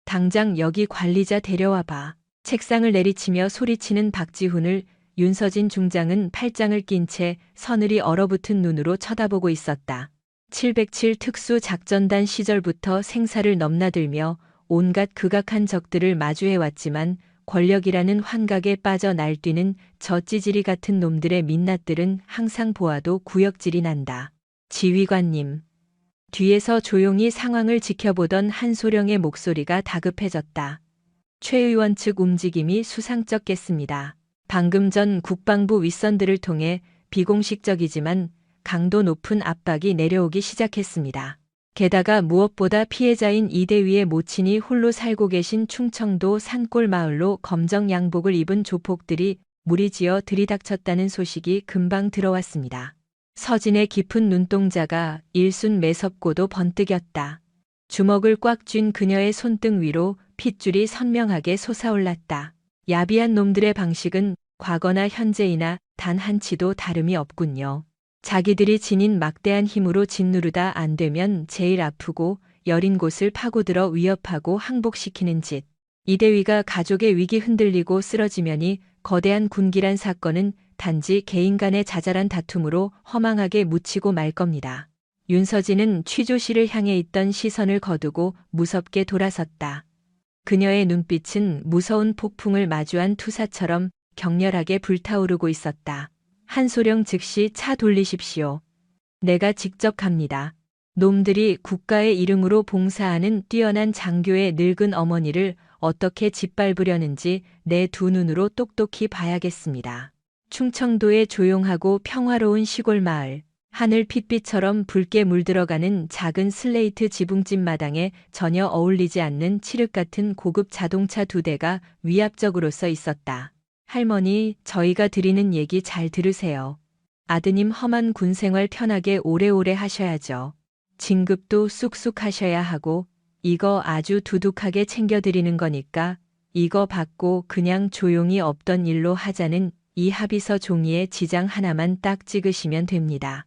당장 여기 관리자 데려와 봐. 책상을 내리치며 소리치는 박지훈을 윤서진 중장은 팔짱을 낀 채 서늘이 얼어붙은 눈으로 쳐다보고 있었다. 707 특수작전단 시절부터 생사를 넘나들며 온갖 극악한 적들을 마주해왔지만 권력이라는 환각에 빠져 날뛰는 저 찌질이 같은 놈들의 민낯들은 항상 보아도 구역질이 난다. 지휘관님. 뒤에서 조용히 상황을 지켜보던 한소령의 목소리가 다급해졌다. 최 의원 측 움직임이 수상쩍겠습니다. 방금 전 국방부 윗선들을 통해 비공식적이지만 강도 높은 압박이 내려오기 시작했습니다. 게다가 무엇보다 피해자인 이대위의 모친이 홀로 살고 계신 충청도 산골 마을로 검정 양복을 입은 조폭들이 무리지어 들이닥쳤다는 소식이 금방 들어왔습니다. 서진의 깊은 눈동자가 일순 매섭고도 번뜩였다. 주먹을 꽉 쥔 그녀의 손등 위로 핏줄이 선명하게 솟아올랐다. 야비한 놈들의 방식은 과거나 현재이나 단 한치도 다름이 없군요. 자기들이 지닌 막대한 힘으로 짓누르다 안 되면 제일 아프고 여린 곳을 파고들어 위협하고 항복시키는 짓. 이대위가 가족의 위기 흔들리고 쓰러지면이 거대한 군기란 사건은 단지 개인 간의 자잘한 다툼으로 허망하게 묻히고 말 겁니다. 윤서진은 취조실을 향해 있던 시선을 거두고 무섭게 돌아섰다. 그녀의 눈빛은 무서운 폭풍을 마주한 투사처럼 격렬하게 불타오르고 있었다. 한소령 즉시 차 돌리십시오. 내가 직접 갑니다. 놈들이 국가의 이름으로 봉사하는 뛰어난 장교의 늙은 어머니를 어떻게 짓밟으려는지 내 두 눈으로 똑똑히 봐야겠습니다. 충청도의 조용하고 평화로운 시골 마을. 하늘 핏빛처럼 붉게 물들어가는 작은 슬레이트 지붕집 마당에 전혀 어울리지 않는 칠흑 같은 고급 자동차 두 대가 위압적으로 서 있었다. 할머니, 저희가 드리는 얘기 잘 들으세요. 아드님 험한 군 생활 편하게 오래오래 하셔야죠. 진급도 쑥쑥 하셔야 하고 이거 아주 두둑하게 챙겨드리는 거니까 이거 받고 그냥 조용히 없던 일로 하자는 이 합의서 종이에 지장 하나만 딱 찍으시면 됩니다.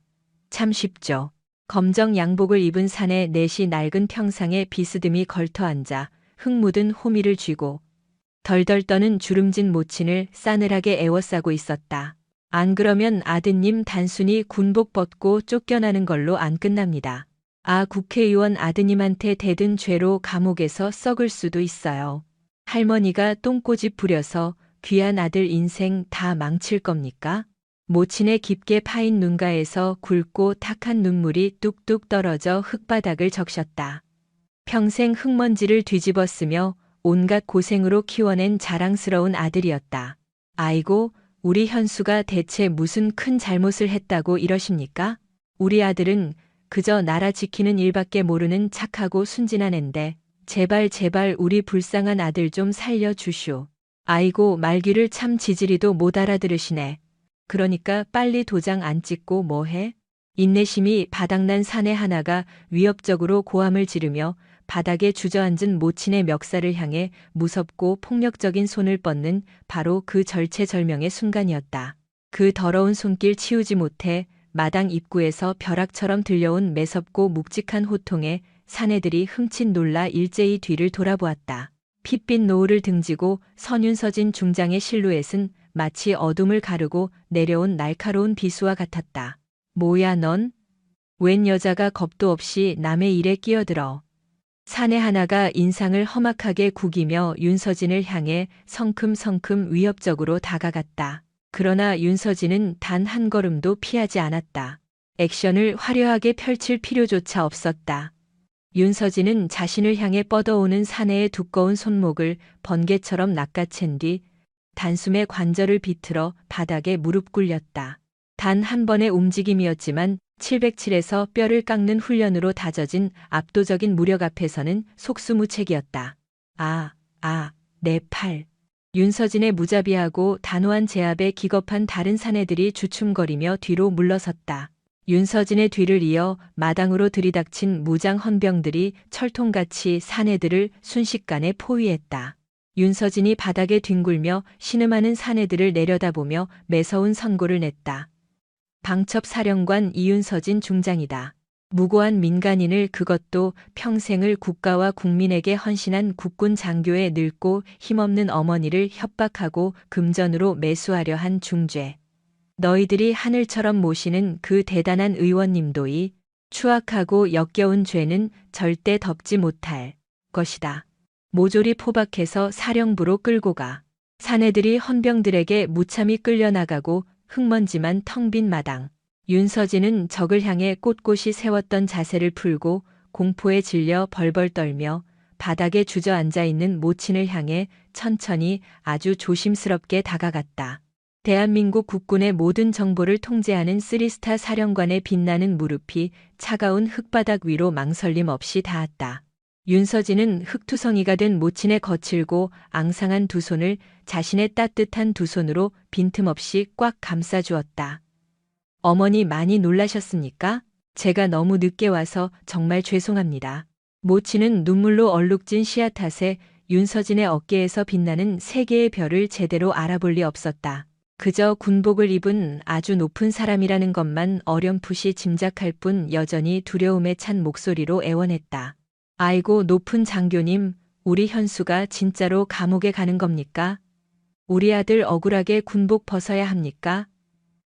참 쉽죠. 검정 양복을 입은 사내 넷이 낡은 평상에 비스듬히 걸터앉아 흙 묻은 호미를 쥐고 덜덜 떠는 주름진 모친을 싸늘하게 에워싸고 있었다. 안 그러면 아드님 단순히 군복 벗고 쫓겨나는 걸로 안 끝납니다. 아, 국회의원 아드님한테 대든 죄로 감옥에서 썩을 수도 있어요. 할머니가 똥꼬집 부려서 귀한 아들 인생 다 망칠 겁니까? 모친의 깊게 파인 눈가에서 굵고 탁한 눈물이 뚝뚝 떨어져 흙바닥을 적셨다. 평생 흙먼지를 뒤집어 쓰며 온갖 고생으로 키워낸 자랑스러운 아들이었다. 아이고, 우리 현수가 대체 무슨 큰 잘못을 했다고 이러십니까? 우리 아들은 그저 나라 지키는 일밖에 모르는 착하고 순진한 앤데 제발 우리 불쌍한 아들 좀 살려주시오. 아이고, 말귀를 참 지지리도 못 알아들으시네. 그러니까 빨리 도장 안 찍고 뭐해? 인내심이 바닥난 사내 하나가 위협적으로 고함을 지르며 바닥에 주저앉은 모친의 멱살을 향해 무섭고 폭력적인 손을 뻗는 바로 그 절체절명의 순간이었다. 그 더러운 손길 치우지 못해 마당 입구에서 벼락처럼 들려온 매섭고 묵직한 호통에 사내들이 흠칫 놀라 일제히 뒤를 돌아보았다. 핏빛 노을을 등지고 선윤서진 중장의 실루엣은 마치 어둠을 가르고 내려온 날카로운 비수와 같았다. 뭐야 넌? 웬 여자가 겁도 없이 남의 일에 끼어들어. 사내 하나가 인상을 험악하게 구기며 윤서진을 향해 성큼성큼 위협적으로 다가갔다. 그러나 윤서진은 단 한 걸음도 피하지 않았다. 액션을 화려하게 펼칠 필요조차 없었다. 윤서진은 자신을 향해 뻗어오는 사내의 두꺼운 손목을 번개처럼 낚아챈 뒤 단숨에 관절을 비틀어 바닥에 무릎 꿇렸다. 단 한 번의 움직임이었지만 707에서 뼈를 깎는 훈련으로 다져진 압도적인 무력 앞에서는 속수무책이었다. 내 팔. 윤서진의 무자비하고 단호한 제압에 기겁한 다른 사내들이 주춤거리며 뒤로 물러섰다. 윤서진의 뒤를 이어 마당으로 들이닥친 무장 헌병들이 철통같이 사내들을 순식간에 포위했다. 윤서진이 바닥에 뒹굴며 신음하는 사내들을 내려다보며 매서운 선고를 냈다. 방첩사령관 이윤서진 중장이다. 무고한 민간인을, 그것도 평생을 국가와 국민에게 헌신한 국군 장교의 늙고 힘없는 어머니를 협박하고 금전으로 매수하려 한 중죄. 너희들이 하늘처럼 모시는 그 대단한 의원님도이 추악하고 역겨운 죄는 절대 덮지 못할 것이다. 모조리 포박해서 사령부로 끌고 가. 사내들이 헌병들에게 무참히 끌려나가고 흙먼지만 텅 빈 마당. 윤서진은 적을 향해 꼿꼿이 세웠던 자세를 풀고 공포에 질려 벌벌 떨며 바닥에 주저앉아 있는 모친을 향해 천천히 아주 조심스럽게 다가갔다. 대한민국 국군의 모든 정보를 통제하는 3스타 사령관의 빛나는 무릎이 차가운 흙바닥 위로 망설임 없이 닿았다. 윤서진은 흙투성이가 된 모친의 거칠고 앙상한 두 손을 자신의 따뜻한 두 손으로 빈틈없이 꽉 감싸주었다. 어머니 많이 놀라셨습니까? 제가 너무 늦게 와서 정말 죄송합니다. 모친은 눈물로 얼룩진 시야 탓에 윤서진의 어깨에서 빛나는 세 개의 별을 제대로 알아볼 리 없었다. 그저 군복을 입은 아주 높은 사람이라는 것만 어렴풋이 짐작할 뿐 여전히 두려움에 찬 목소리로 애원했다. 아이고 높은 장교님, 우리 현수가 진짜로 감옥에 가는 겁니까? 우리 아들 억울하게 군복 벗어야 합니까?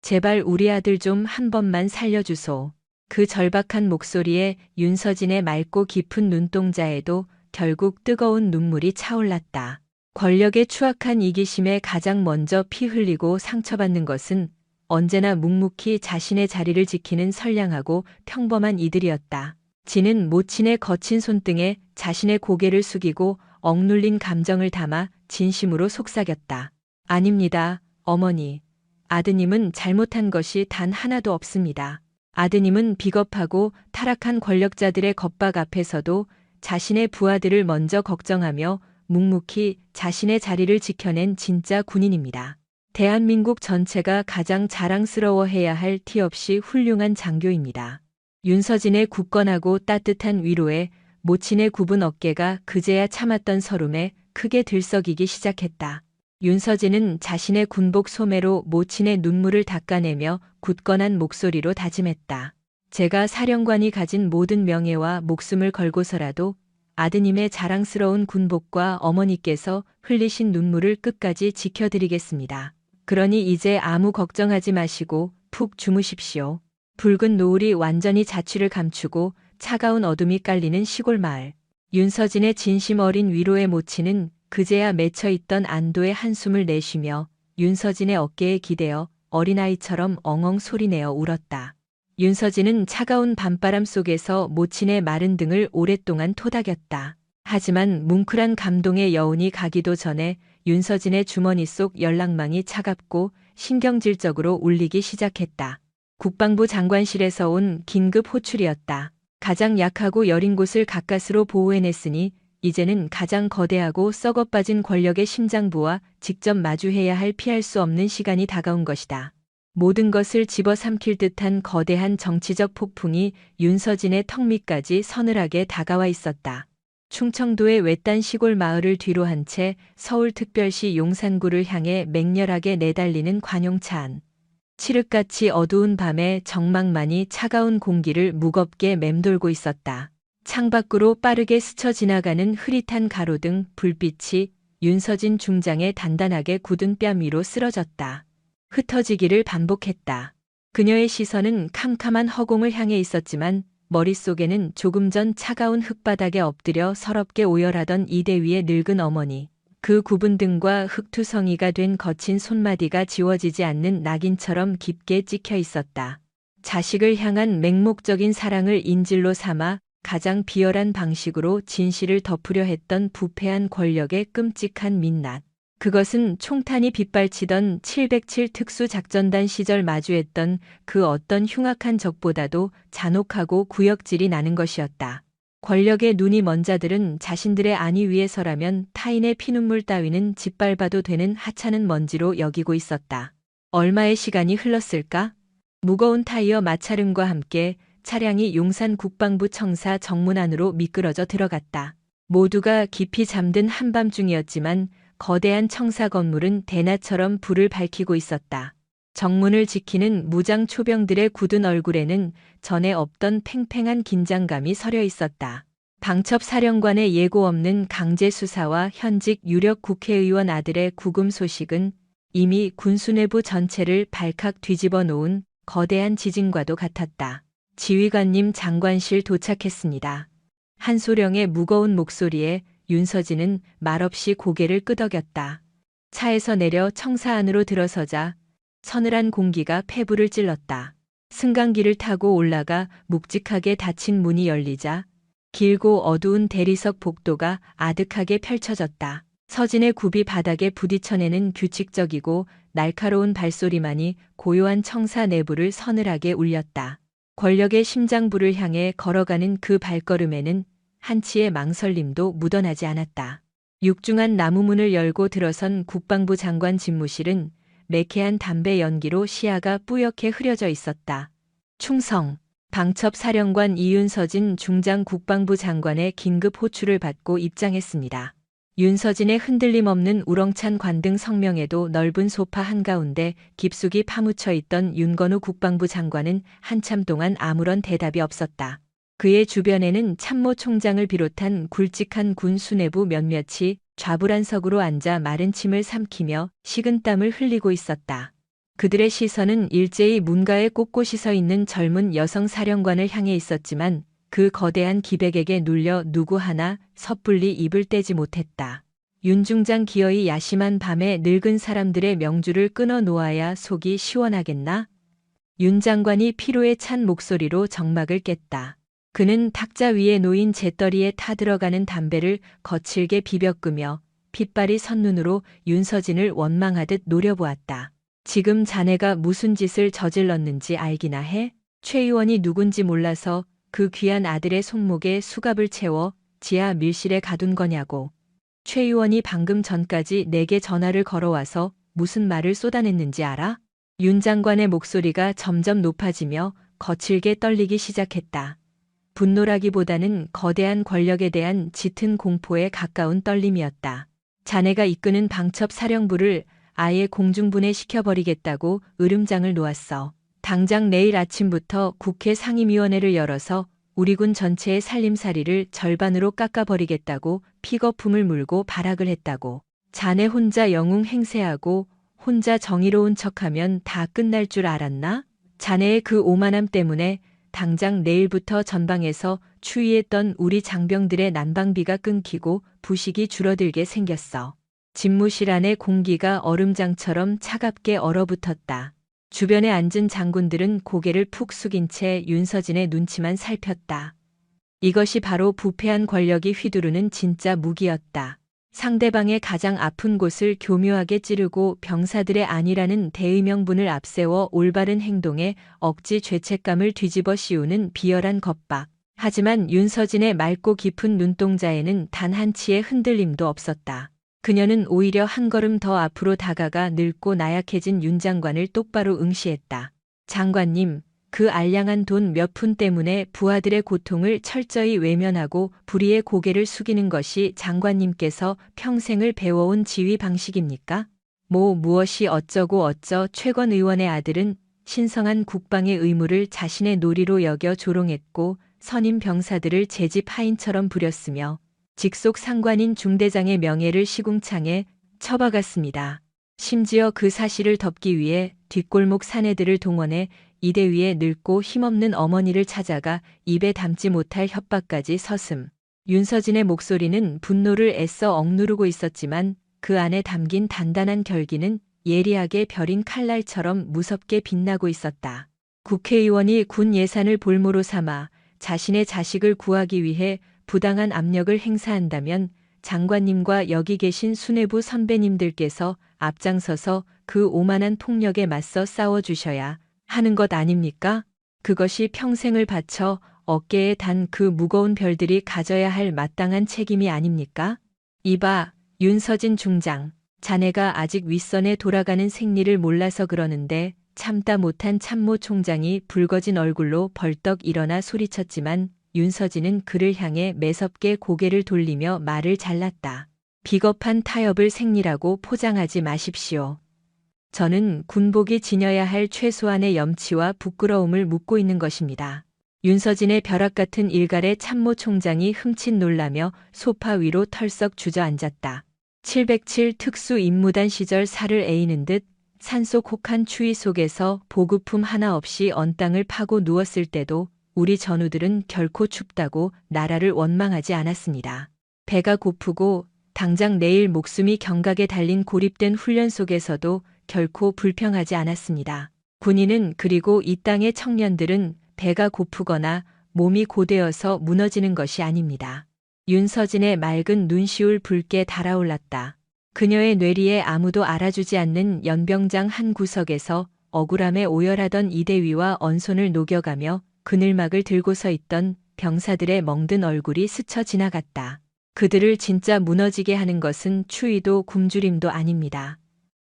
제발 우리 아들 좀 한 번만 살려주소. 그 절박한 목소리에 윤서진의 맑고 깊은 눈동자에도 결국 뜨거운 눈물이 차올랐다. 권력의 추악한 이기심에 가장 먼저 피 흘리고 상처받는 것은 언제나 묵묵히 자신의 자리를 지키는 선량하고 평범한 이들이었다. 지는 모친의 거친 손등에 자신의 고개를 숙이고 억눌린 감정을 담아 진심으로 속삭였다. 아닙니다, 어머니. 아드님은 잘못한 것이 단 하나도 없습니다. 아드님은 비겁하고 타락한 권력자들의 겁박 앞에서도 자신의 부하들을 먼저 걱정하며 묵묵히 자신의 자리를 지켜낸 진짜 군인입니다. 대한민국 전체가 가장 자랑스러워해야 할 티 없이 훌륭한 장교입니다. 윤서진의 굳건하고 따뜻한 위로에 모친의 굽은 어깨가 그제야 참았던 서름에 크게 들썩이기 시작했다. 윤서진은 자신의 군복 소매로 모친의 눈물을 닦아내며 굳건한 목소리로 다짐했다. 제가 사령관이 가진 모든 명예와 목숨을 걸고서라도 아드님의 자랑스러운 군복과 어머니께서 흘리신 눈물을 끝까지 지켜드리겠습니다. 그러니 이제 아무 걱정하지 마시고 푹 주무십시오. 붉은 노을이 완전히 자취를 감추고 차가운 어둠이 깔리는 시골 마을. 윤서진의 진심 어린 위로에 모친은 그제야 맺혀있던 안도의 한숨을 내쉬며 윤서진의 어깨에 기대어 어린아이처럼 엉엉 소리내어 울었다. 윤서진은 차가운 밤바람 속에서 모친의 마른 등을 오랫동안 토닥였다. 하지만 뭉클한 감동의 여운이 가기도 전에 윤서진의 주머니 속 연락망이 차갑고 신경질적으로 울리기 시작했다. 국방부 장관실에서 온 긴급 호출이었다. 가장 약하고 여린 곳을 가까스로 보호해냈으니 이제는 가장 거대하고 썩어빠진 권력의 심장부와 직접 마주해야 할 피할 수 없는 시간이 다가온 것이다. 모든 것을 집어삼킬 듯한 거대한 정치적 폭풍이 윤서진의 턱 밑까지 서늘하게 다가와 있었다. 충청도의 외딴 시골 마을을 뒤로 한 채 서울특별시 용산구를 향해 맹렬하게 내달리는 관용차 안. 칠흑같이 어두운 밤에 정막만이 차가운 공기를 무겁게 맴돌고 있었다. 창밖으로 빠르게 스쳐 지나가는 흐릿한 가로등 불빛이 윤서진 중장의 단단하게 굳은 뺨 위로 쓰러졌다. 흩어지기를 반복했다. 그녀의 시선은 캄캄한 허공을 향해 있었지만 머릿속에는 조금 전 차가운 흙바닥에 엎드려 서럽게 오열하던 이대 위의 늙은 어머니. 그 굽은 등과 흙투성이가 된 거친 손마디가 지워지지 않는 낙인처럼 깊게 찍혀 있었다. 자식을 향한 맹목적인 사랑을 인질로 삼아 가장 비열한 방식으로 진실을 덮으려 했던 부패한 권력의 끔찍한 민낯. 그것은 총탄이 빗발치던 707 특수작전단 시절 마주했던 그 어떤 흉악한 적보다도 잔혹하고 구역질이 나는 것이었다. 권력의 눈이 먼 자들은 자신들의 안위 위해서라면 타인의 피눈물 따위는 짓밟아도 되는 하찮은 먼지로 여기고 있었다. 얼마의 시간이 흘렀을까? 무거운 타이어 마찰음과 함께 차량이 용산 국방부 청사 정문 안으로 미끄러져 들어갔다. 모두가 깊이 잠든 한밤중이었지만 거대한 청사 건물은 대낮처럼 불을 밝히고 있었다. 정문을 지키는 무장 초병들의 굳은 얼굴에는 전에 없던 팽팽한 긴장감이 서려 있었다. 방첩 사령관의 예고 없는 강제 수사와 현직 유력 국회의원 아들의 구금 소식은 이미 군수 내부 전체를 발칵 뒤집어 놓은 거대한 지진과도 같았다. 지휘관님 장관실 도착했습니다. 한소령의 무거운 목소리에 윤서진은 말없이 고개를 끄덕였다. 차에서 내려 청사 안으로 들어서자 서늘한 공기가 폐부를 찔렀다. 승강기를 타고 올라가 묵직하게 닫힌 문이 열리자 길고 어두운 대리석 복도가 아득하게 펼쳐졌다. 서진의 굽이 바닥에 부딪혀내는 규칙적이고 날카로운 발소리만이 고요한 청사 내부를 서늘하게 울렸다. 권력의 심장부를 향해 걸어가는 그 발걸음에는 한치의 망설임도 묻어나지 않았다. 육중한 나무문을 열고 들어선 국방부 장관 집무실은 매캐한 담배 연기로 시야가 뿌옇게 흐려져 있었다. 충성! 방첩사령관 이윤서진 중장 국방부 장관의 긴급 호출을 받고 입장했습니다. 윤서진의 흔들림 없는 우렁찬 관등 성명에도 넓은 소파 한가운데 깊숙이 파묻혀 있던 윤건우 국방부 장관은 한참 동안 아무런 대답이 없었다. 그의 주변에는 참모총장을 비롯한 굵직한 군 수뇌부 몇몇이 좌불안석으로 앉아 마른 침을 삼키며 식은땀을 흘리고 있었다. 그들의 시선은 일제히 문가에 꼿꼿이 서 있는 젊은 여성 사령관을 향해 있었지만 그 거대한 기백에게 눌려 누구 하나 섣불리 입을 떼지 못했다. 윤 중장 기어이 야심한 밤에 늙은 사람들의 명주를 끊어 놓아야 속이 시원하겠나? 윤 장관이 피로에 찬 목소리로 정막을 깼다. 그는 탁자 위에 놓인 재떨이에 타들어가는 담배를 거칠게 비벼끄며 핏발이 선 눈으로 윤서진을 원망하듯 노려보았다. 지금 자네가 무슨 짓을 저질렀는지 알기나 해? 최 의원이 누군지 몰라서 그 귀한 아들의 손목에 수갑을 채워 지하 밀실에 가둔 거냐고. 최 의원이 방금 전까지 내게 전화를 걸어와서 무슨 말을 쏟아냈는지 알아? 윤 장관의 목소리가 점점 높아지며 거칠게 떨리기 시작했다. 분노라기보다는 거대한 권력에 대한 짙은 공포에 가까운 떨림이었다. 자네가 이끄는 방첩 사령부를 아예 공중분해시켜버리겠다고 으름장을 놓았어. 당장 내일 아침부터 국회 상임위원회를 열어서 우리 군 전체의 살림살이를 절반으로 깎아버리겠다고 픽업품을 물고 발악을 했다고. 자네 혼자 영웅 행세하고 혼자 정의로운 척하면 다 끝날 줄 알았나? 자네의 그 오만함 때문에 당장 내일부터 전방에서 추위했던 우리 장병들의 난방비가 끊기고 부식이 줄어들게 생겼어. 집무실 안의 공기가 얼음장처럼 차갑게 얼어붙었다. 주변에 앉은 장군들은 고개를 푹 숙인 채 윤서진의 눈치만 살폈다. 이것이 바로 부패한 권력이 휘두르는 진짜 무기였다. 상대방의 가장 아픈 곳을 교묘하게 찌르고 병사들의 아니라는 대의명분을 앞세워 올바른 행동에 억지 죄책감을 뒤집어 씌우는 비열한 겁박. 하지만 윤서진의 맑고 깊은 눈동자에는 단 한치의 흔들림도 없었다. 그녀는 오히려 한 걸음 더 앞으로 다가가 늙고 나약해진 윤 장관을 똑바로 응시했다. 장관님, 그 알량한 돈 몇 푼 때문에 부하들의 고통을 철저히 외면하고 불의의 고개를 숙이는 것이 장관님께서 평생을 배워온 지휘 방식입니까? 무엇이 어쩌고 어쩌 최권 의원의 아들은 신성한 국방의 의무를 자신의 놀이로 여겨 조롱했고 선임 병사들을 제집 하인처럼 부렸으며 직속 상관인 중대장의 명예를 시궁창에 처박았습니다. 심지어 그 사실을 덮기 위해 뒷골목 사내들을 동원해 이대 위에 늙고 힘없는 어머니를 찾아가 입에 담지 못할 협박까지 서슴. 윤서진의 목소리는 분노를 애써 억누르고 있었지만 그 안에 담긴 단단한 결기는 예리하게 벼린 칼날처럼 무섭게 빛나고 있었다. 국회의원이 군 예산을 볼모로 삼아 자신의 자식을 구하기 위해 부당한 압력을 행사한다면 장관님과 여기 계신 수뇌부 선배님들께서 앞장서서 그 오만한 폭력에 맞서 싸워주셔야 하는 것 아닙니까? 그것이 평생을 바쳐 어깨에 단 그 무거운 별들이 가져야 할 마땅한 책임이 아닙니까? 이봐, 윤서진 중장. 자네가 아직 윗선에 돌아가는 생리를 몰라서 그러는데 참다 못한 참모 총장이 붉어진 얼굴로 벌떡 일어나 소리쳤지만 윤서진은 그를 향해 매섭게 고개를 돌리며 말을 잘랐다. 비겁한 타협을 생리라고 포장하지 마십시오. 저는 군복이 지녀야 할 최소한의 염치와 부끄러움을 묻고 있는 것입니다. 윤서진의 벼락 같은 일갈의 참모 총장이 흠칫 놀라며 소파 위로 털썩 주저앉았다. 707 특수 임무단 시절 살을 에이는 듯 산속 혹한 추위 속에서 보급품 하나 없이 언 땅을 파고 누웠을 때도 우리 전우들은 결코 춥다고 나라를 원망하지 않았습니다. 배가 고프고 당장 내일 목숨이 경각에 달린 고립된 훈련 속에서도 결코 불평하지 않았습니다. 군인은 그리고 이 땅의 청년들은 배가 고프거나 몸이 고되어서 무너지는 것이 아닙니다. 윤서진의 맑은 눈시울 붉게 달아올랐다. 그녀의 뇌리에 아무도 알아주지 않는 연병장 한 구석에서 억울함에 오열하던 이대위와 언손을 녹여가며 그늘막을 들고 서 있던 병사들의 멍든 얼굴이 스쳐 지나갔다. 그들을 진짜 무너지게 하는 것은 추위도 굶주림도 아닙니다.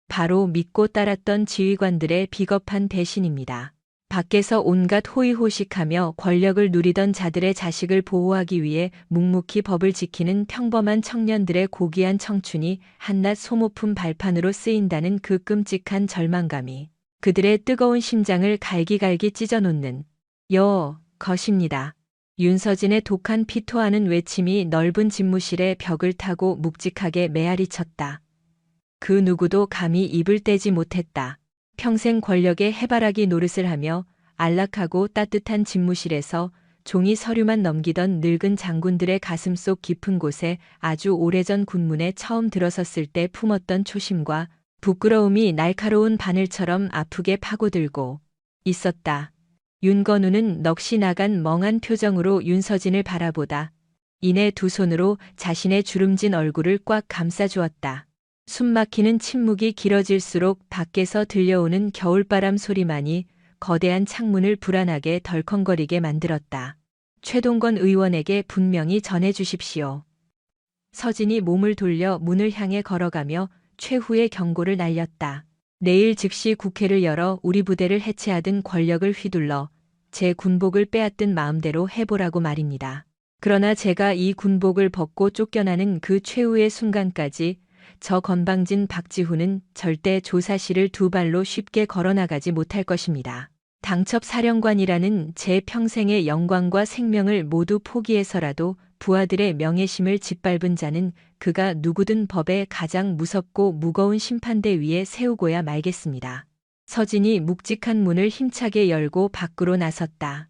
바로 믿고 따랐던 지휘관들의 비겁한 배신입니다. 밖에서 온갖 호의호식하며 권력을 누리던 자들의 자식을 보호하기 위해 묵묵히 법을 지키는 평범한 청년들의 고귀한 청춘이 한낱 소모품 발판으로 쓰인다는 그 끔찍한 절망감이 그들의 뜨거운 심장을 갈기갈기 찢어놓는 것입니다. 윤서진의 독한 피토하는 외침이 넓은 집무실의 벽을 타고 묵직하게 메아리쳤다. 그 누구도 감히 입을 떼지 못했다. 평생 권력의 해바라기 노릇을 하며 안락하고 따뜻한 집무실에서 종이 서류만 넘기던 늙은 장군들의 가슴속 깊은 곳에 아주 오래전 군문에 처음 들어섰을 때 품었던 초심과 부끄러움이 날카로운 바늘처럼 아프게 파고들고 있었다. 윤건우는 넋이 나간 멍한 표정으로 윤서진을 바라보다 이내 두 손으로 자신의 주름진 얼굴을 꽉 감싸주었다. 숨막히는 침묵이 길어질수록 밖에서 들려오는 겨울바람 소리만이 거대한 창문을 불안하게 덜컹거리게 만들었다. 최동건 의원에게 분명히 전해주십시오. 서진이 몸을 돌려 문을 향해 걸어가며 최후의 경고를 날렸다. 내일 즉시 국회를 열어 우리 부대를 해체하든 권력을 휘둘러 제 군복을 빼앗든 마음대로 해보라고 말입니다. 그러나 제가 이 군복을 벗고 쫓겨나는 그 최후의 순간까지 저 건방진 박지훈은 절대 조사실을 두 발로 쉽게 걸어나가지 못할 것입니다. 당첩 사령관이라는 제 평생의 영광과 생명을 모두 포기해서라도 부하들의 명예심을 짓밟은 자는 그가 누구든 법의 가장 무섭고 무거운 심판대 위에 세우고야 말겠습니다. 서진이 묵직한 문을 힘차게 열고 밖으로 나섰다.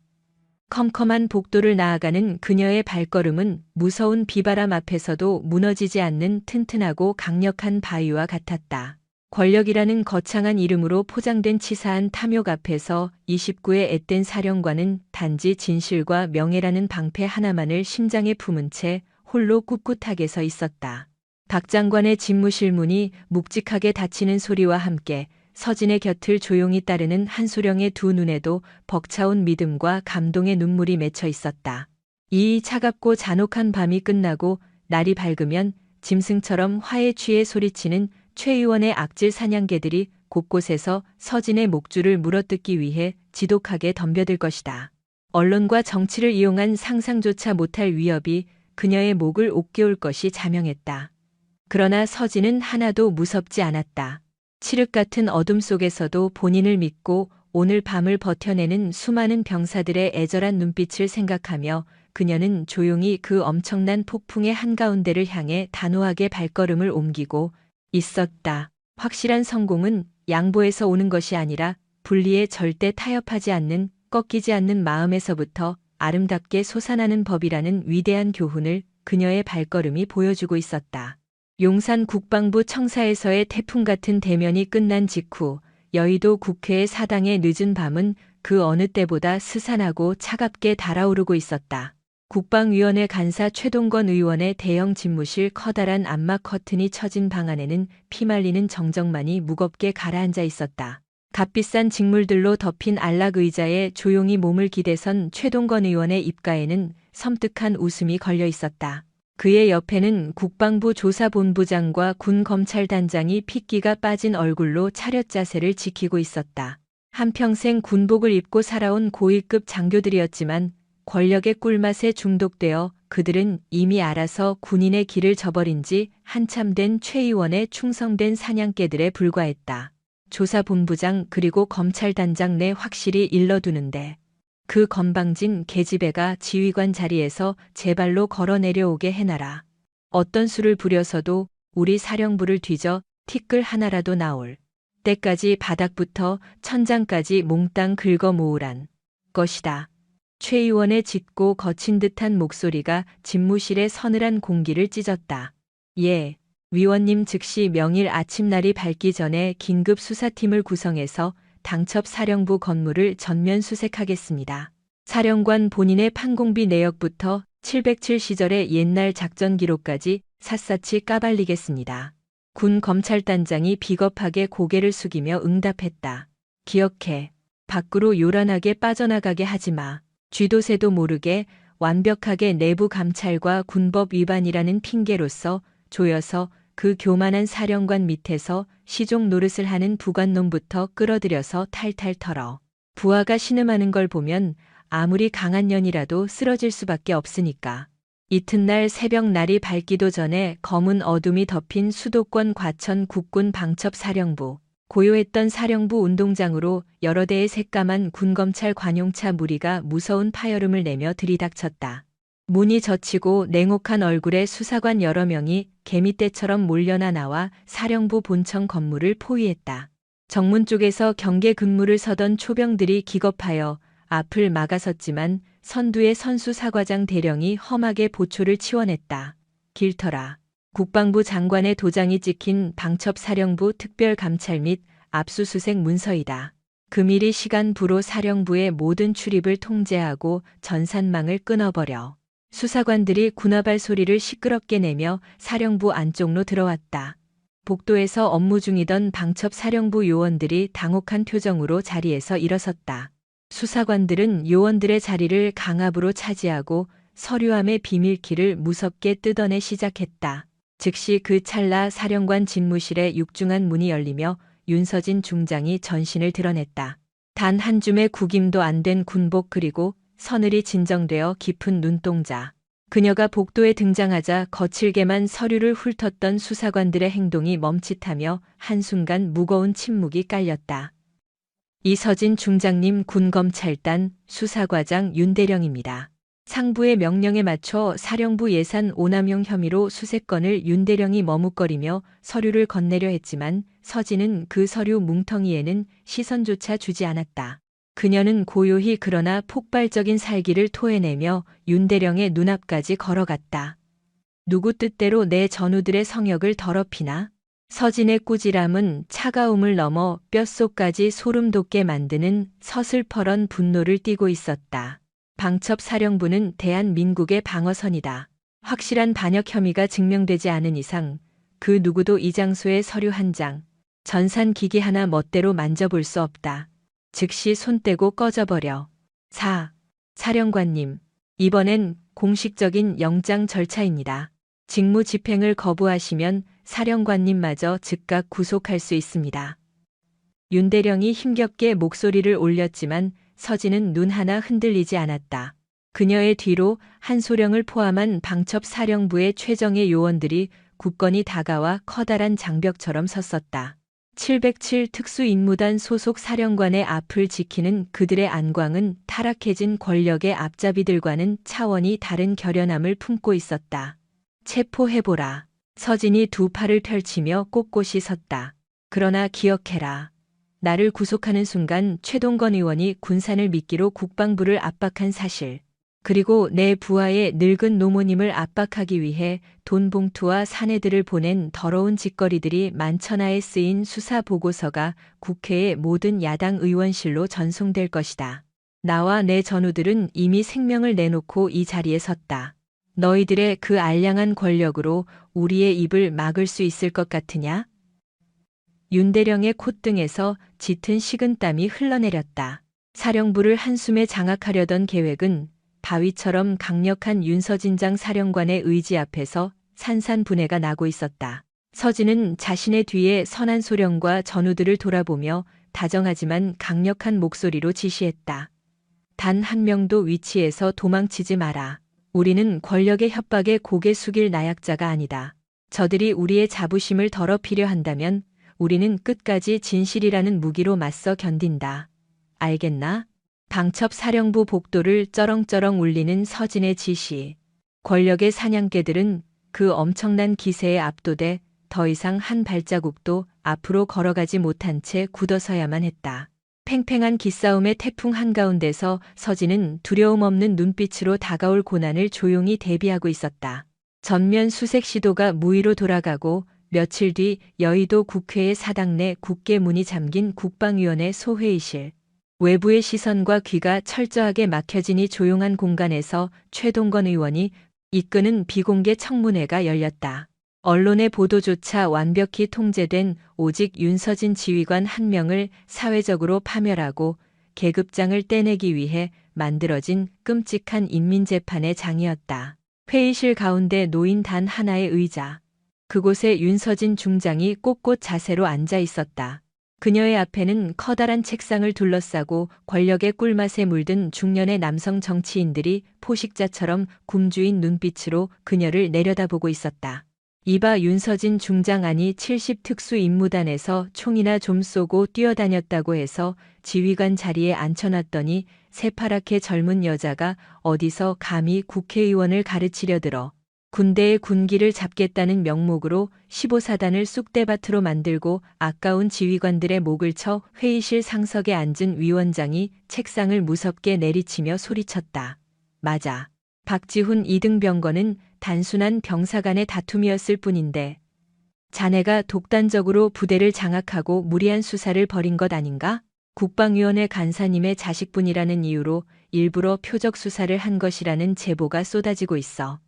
컴컴한 복도를 나아가는 그녀의 발걸음은 무서운 비바람 앞에서도 무너지지 않는 튼튼하고 강력한 바위와 같았다. 권력이라는 거창한 이름으로 포장된 치사한 탐욕 앞에서 29의 앳된 사령관은 단지 진실과 명예라는 방패 하나만을 심장에 품은 채 홀로 꿋꿋하게 서 있었다. 박 장관의 집무실 문이 묵직하게 닫히는 소리와 함께 서진의 곁을 조용히 따르는 한소령의 두 눈에도 벅차온 믿음과 감동의 눈물이 맺혀 있었다. 이 차갑고 잔혹한 밤이 끝나고 날이 밝으면 짐승처럼 화에 취해 소리치는 최 의원의 악질 사냥개들이 곳곳에서 서진의 목줄을 물어뜯기 위해 지독하게 덤벼들 것이다. 언론과 정치를 이용한 상상조차 못할 위협이 그녀의 목을 옥개올 것이 자명했다. 그러나 서진은 하나도 무섭지 않았다. 칠흑 같은 어둠 속에서도 본인을 믿고 오늘 밤을 버텨내는 수많은 병사들의 애절한 눈빛을 생각하며 그녀는 조용히 그 엄청난 폭풍의 한가운데를 향해 단호하게 발걸음을 옮기고 있었다. 확실한 성공은 양보에서 오는 것이 아니라 분리에 절대 타협하지 않는 꺾이지 않는 마음에서부터 아름답게 솟아나는 법이라는 위대한 교훈을 그녀의 발걸음이 보여주고 있었다. 용산 국방부 청사에서의 태풍 같은 대면이 끝난 직후 여의도 국회의 사당의 늦은 밤은 그 어느 때보다 스산하고 차갑게 달아오르고 있었다. 국방위원회 간사 최동건 의원의 대형 집무실 커다란 암막 커튼이 쳐진 방 안에는 피말리는 정적만이 무겁게 가라앉아 있었다. 값비싼 직물들로 덮인 안락 의자에 조용히 몸을 기대선 최동건 의원의 입가에는 섬뜩한 웃음이 걸려 있었다. 그의 옆에는 국방부 조사본부장과 군검찰단장이 핏기가 빠진 얼굴로 차렷 자세를 지키고 있었다. 한평생 군복을 입고 살아온 고위급 장교들이었지만 권력의 꿀맛에 중독되어 그들은 이미 알아서 군인의 길을 저버린 지 한참 된 최 의원의 충성된 사냥개들에 불과했다. 조사본부장 그리고 검찰단장 내 확실히 일러두는데 그 건방진 계집애가 지휘관 자리에서 제 발로 걸어 내려오게 해놔라. 어떤 수를 부려서도 우리 사령부를 뒤져 티끌 하나라도 나올 때까지 바닥부터 천장까지 몽땅 긁어 모으란 것이다. 최 의원의 짙고 거친 듯한 목소리가 집무실의 서늘한 공기를 찢었다. 예, 위원님 즉시 명일 아침날이 밝기 전에 긴급 수사팀을 구성해서 당첩 사령부 건물을 전면 수색하겠습니다. 사령관 본인의 판공비 내역부터 707 시절의 옛날 작전 기록까지 샅샅이 까발리겠습니다. 군 검찰단장이 비겁하게 고개를 숙이며 응답했다. 기억해. 밖으로 요란하게 빠져나가게 하지 마. 쥐도 새도 모르게 완벽하게 내부 감찰과 군법 위반이라는 핑계로서 조여서 그 교만한 사령관 밑에서 시종 노릇을 하는 부관놈부터 끌어들여서 탈탈 털어. 부하가 신음하는 걸 보면 아무리 강한 년이라도 쓰러질 수밖에 없으니까. 이튿날 새벽 날이 밝기도 전에 검은 어둠이 덮인 수도권 과천 국군 방첩사령부, 고요했던 사령부 운동장으로 여러 대의 새까만 군검찰 관용차 무리가 무서운 파열음을 내며 들이닥쳤다. 문이 젖히고 냉혹한 얼굴의 수사관 여러 명이 개미떼처럼 몰려나 나와 사령부 본청 건물을 포위했다. 정문 쪽에서 경계 근무를 서던 초병들이 기겁하여 앞을 막아섰지만 선두의 선수 사과장 대령이 험하게 보초를 치원했다. 길터라. 국방부 장관의 도장이 찍힌 방첩사령부 특별감찰 및 압수수색 문서이다. 금일이 시간부로 사령부의 모든 출입을 통제하고 전산망을 끊어버려. 수사관들이 군화발 소리를 시끄럽게 내며 사령부 안쪽로 들어왔다. 복도에서 업무 중이던 방첩사령부 요원들이 당혹한 표정으로 자리에서 일어섰다. 수사관들은 요원들의 자리를 강압으로 차지하고 서류함의 비밀키를 무섭게 뜯어내 시작했다. 즉시 그 찰나 사령관 집무실의 육중한 문이 열리며 윤서진 중장이 전신을 드러냈다. 단 한 줌의 구김도 안 된 군복 그리고 서늘이 진정되어 깊은 눈동자. 그녀가 복도에 등장하자 거칠게만 서류를 훑었던 수사관들의 행동이 멈칫하며 한순간 무거운 침묵이 깔렸다. 이서진 중장님 군검찰단 수사과장 윤대령입니다. 상부의 명령에 맞춰 사령부 예산 오남용 혐의로 수색건을 윤대령이 머뭇거리며 서류를 건네려 했지만 서진은 그 서류 뭉텅이에는 시선조차 주지 않았다. 그녀는 고요히 그러나 폭발적인 살기를 토해내며 윤대령의 눈앞까지 걸어갔다. 누구 뜻대로 내 전우들의 성역을 더럽히나? 서진의 꾸지람은 차가움을 넘어 뼛속까지 소름 돋게 만드는 서슬퍼런 분노를 띠고 있었다. 방첩사령부는 대한민국의 방어선이다. 확실한 반역 혐의가 증명되지 않은 이상 그 누구도 이 장소의 서류 한 장, 전산기기 하나 멋대로 만져볼 수 없다. 즉시 손 떼고 꺼져버려. 사령관님, 이번엔 공식적인 영장 절차입니다. 직무 집행을 거부하시면 사령관님마저 즉각 구속할 수 있습니다. 윤대령이 힘겹게 목소리를 올렸지만 서진은 눈 하나 흔들리지 않았다. 그녀의 뒤로 한소령을 포함한 방첩사령부의 최정예 요원들이 굳건히 다가와 커다란 장벽처럼 섰었다. 707 특수임무단 소속 사령관의 앞을 지키는 그들의 안광은 타락해진 권력의 앞잡이들과는 차원이 다른 결연함을 품고 있었다. 체포해보라. 서진이 두 팔을 펼치며 꼿꼿이 섰다. 그러나 기억해라. 나를 구속하는 순간 최동건 의원이 군산을 미끼로 국방부를 압박한 사실, 그리고 내 부하의 늙은 노모님을 압박하기 위해 돈 봉투와 사내들을 보낸 더러운 짓거리들이 만천하에 쓰인 수사 보고서가 국회의 모든 야당 의원실로 전송될 것이다. 나와 내 전우들은 이미 생명을 내놓고 이 자리에 섰다. 너희들의 그 알량한 권력으로 우리의 입을 막을 수 있을 것 같으냐? 윤대령의 콧등에서 짙은 식은땀이 흘러내렸다. 사령부를 한숨에 장악하려던 계획은 바위처럼 강력한 윤서진장 사령관의 의지 앞에서 산산분해가 나고 있었다. 서진은 자신의 뒤에 선한 소령과 전우들을 돌아보며 다정하지만 강력한 목소리로 지시했다. 단 한 명도 위치에서 도망치지 마라. 우리는 권력의 협박에 고개 숙일 나약자가 아니다. 저들이 우리의 자부심을 더럽히려 한다면 우리는 끝까지 진실이라는 무기로 맞서 견딘다. 알겠나? 방첩사령부 복도를 쩌렁쩌렁 울리는 서진의 지시. 권력의 사냥개들은 그 엄청난 기세에 압도돼 더 이상 한 발자국도 앞으로 걸어가지 못한 채 굳어서야만 했다. 팽팽한 기싸움의 태풍 한가운데서 서진은 두려움 없는 눈빛으로 다가올 고난을 조용히 대비하고 있었다. 전면 수색 시도가 무의로 돌아가고 며칠 뒤 여의도 국회의 사당 내 국계 문이 잠긴 국방위원회 소회의실. 외부의 시선과 귀가 철저하게 막혀지니 조용한 공간에서 최동건 의원이 이끄는 비공개 청문회가 열렸다. 언론의 보도조차 완벽히 통제된 오직 윤서진 지휘관 한 명을 사회적으로 파멸하고 계급장을 떼내기 위해 만들어진 끔찍한 인민재판의 장이었다. 회의실 가운데 놓인 단 하나의 의자. 그곳에 윤서진 중장이 꼿꼿 자세로 앉아 있었다. 그녀의 앞에는 커다란 책상을 둘러싸고 권력의 꿀맛에 물든 중년의 남성 정치인들이 포식자처럼 굶주인 눈빛으로 그녀를 내려다보고 있었다. 이봐 윤서진 중장 아니 70 특수임무단에서 총이나 좀 쏘고 뛰어다녔다고 해서 지휘관 자리에 앉혀놨더니 새파랗게 젊은 여자가 어디서 감히 국회의원을 가르치려 들어 군대의 군기를 잡겠다는 명목으로 15사단을 쑥대밭으로 만들고 아까운 지휘관들의 목을 쳐 회의실 상석에 앉은 위원장이 책상을 무섭게 내리치며 소리쳤다. 맞아. 박지훈 이등병거는 단순한 병사 간의 다툼이었을 뿐인데 자네가 독단적으로 부대를 장악하고 무리한 수사를 벌인 것 아닌가? 국방위원회 간사님의 자식분이라는 이유로 일부러 표적 수사를 한 것이라는 제보가 쏟아지고 있어.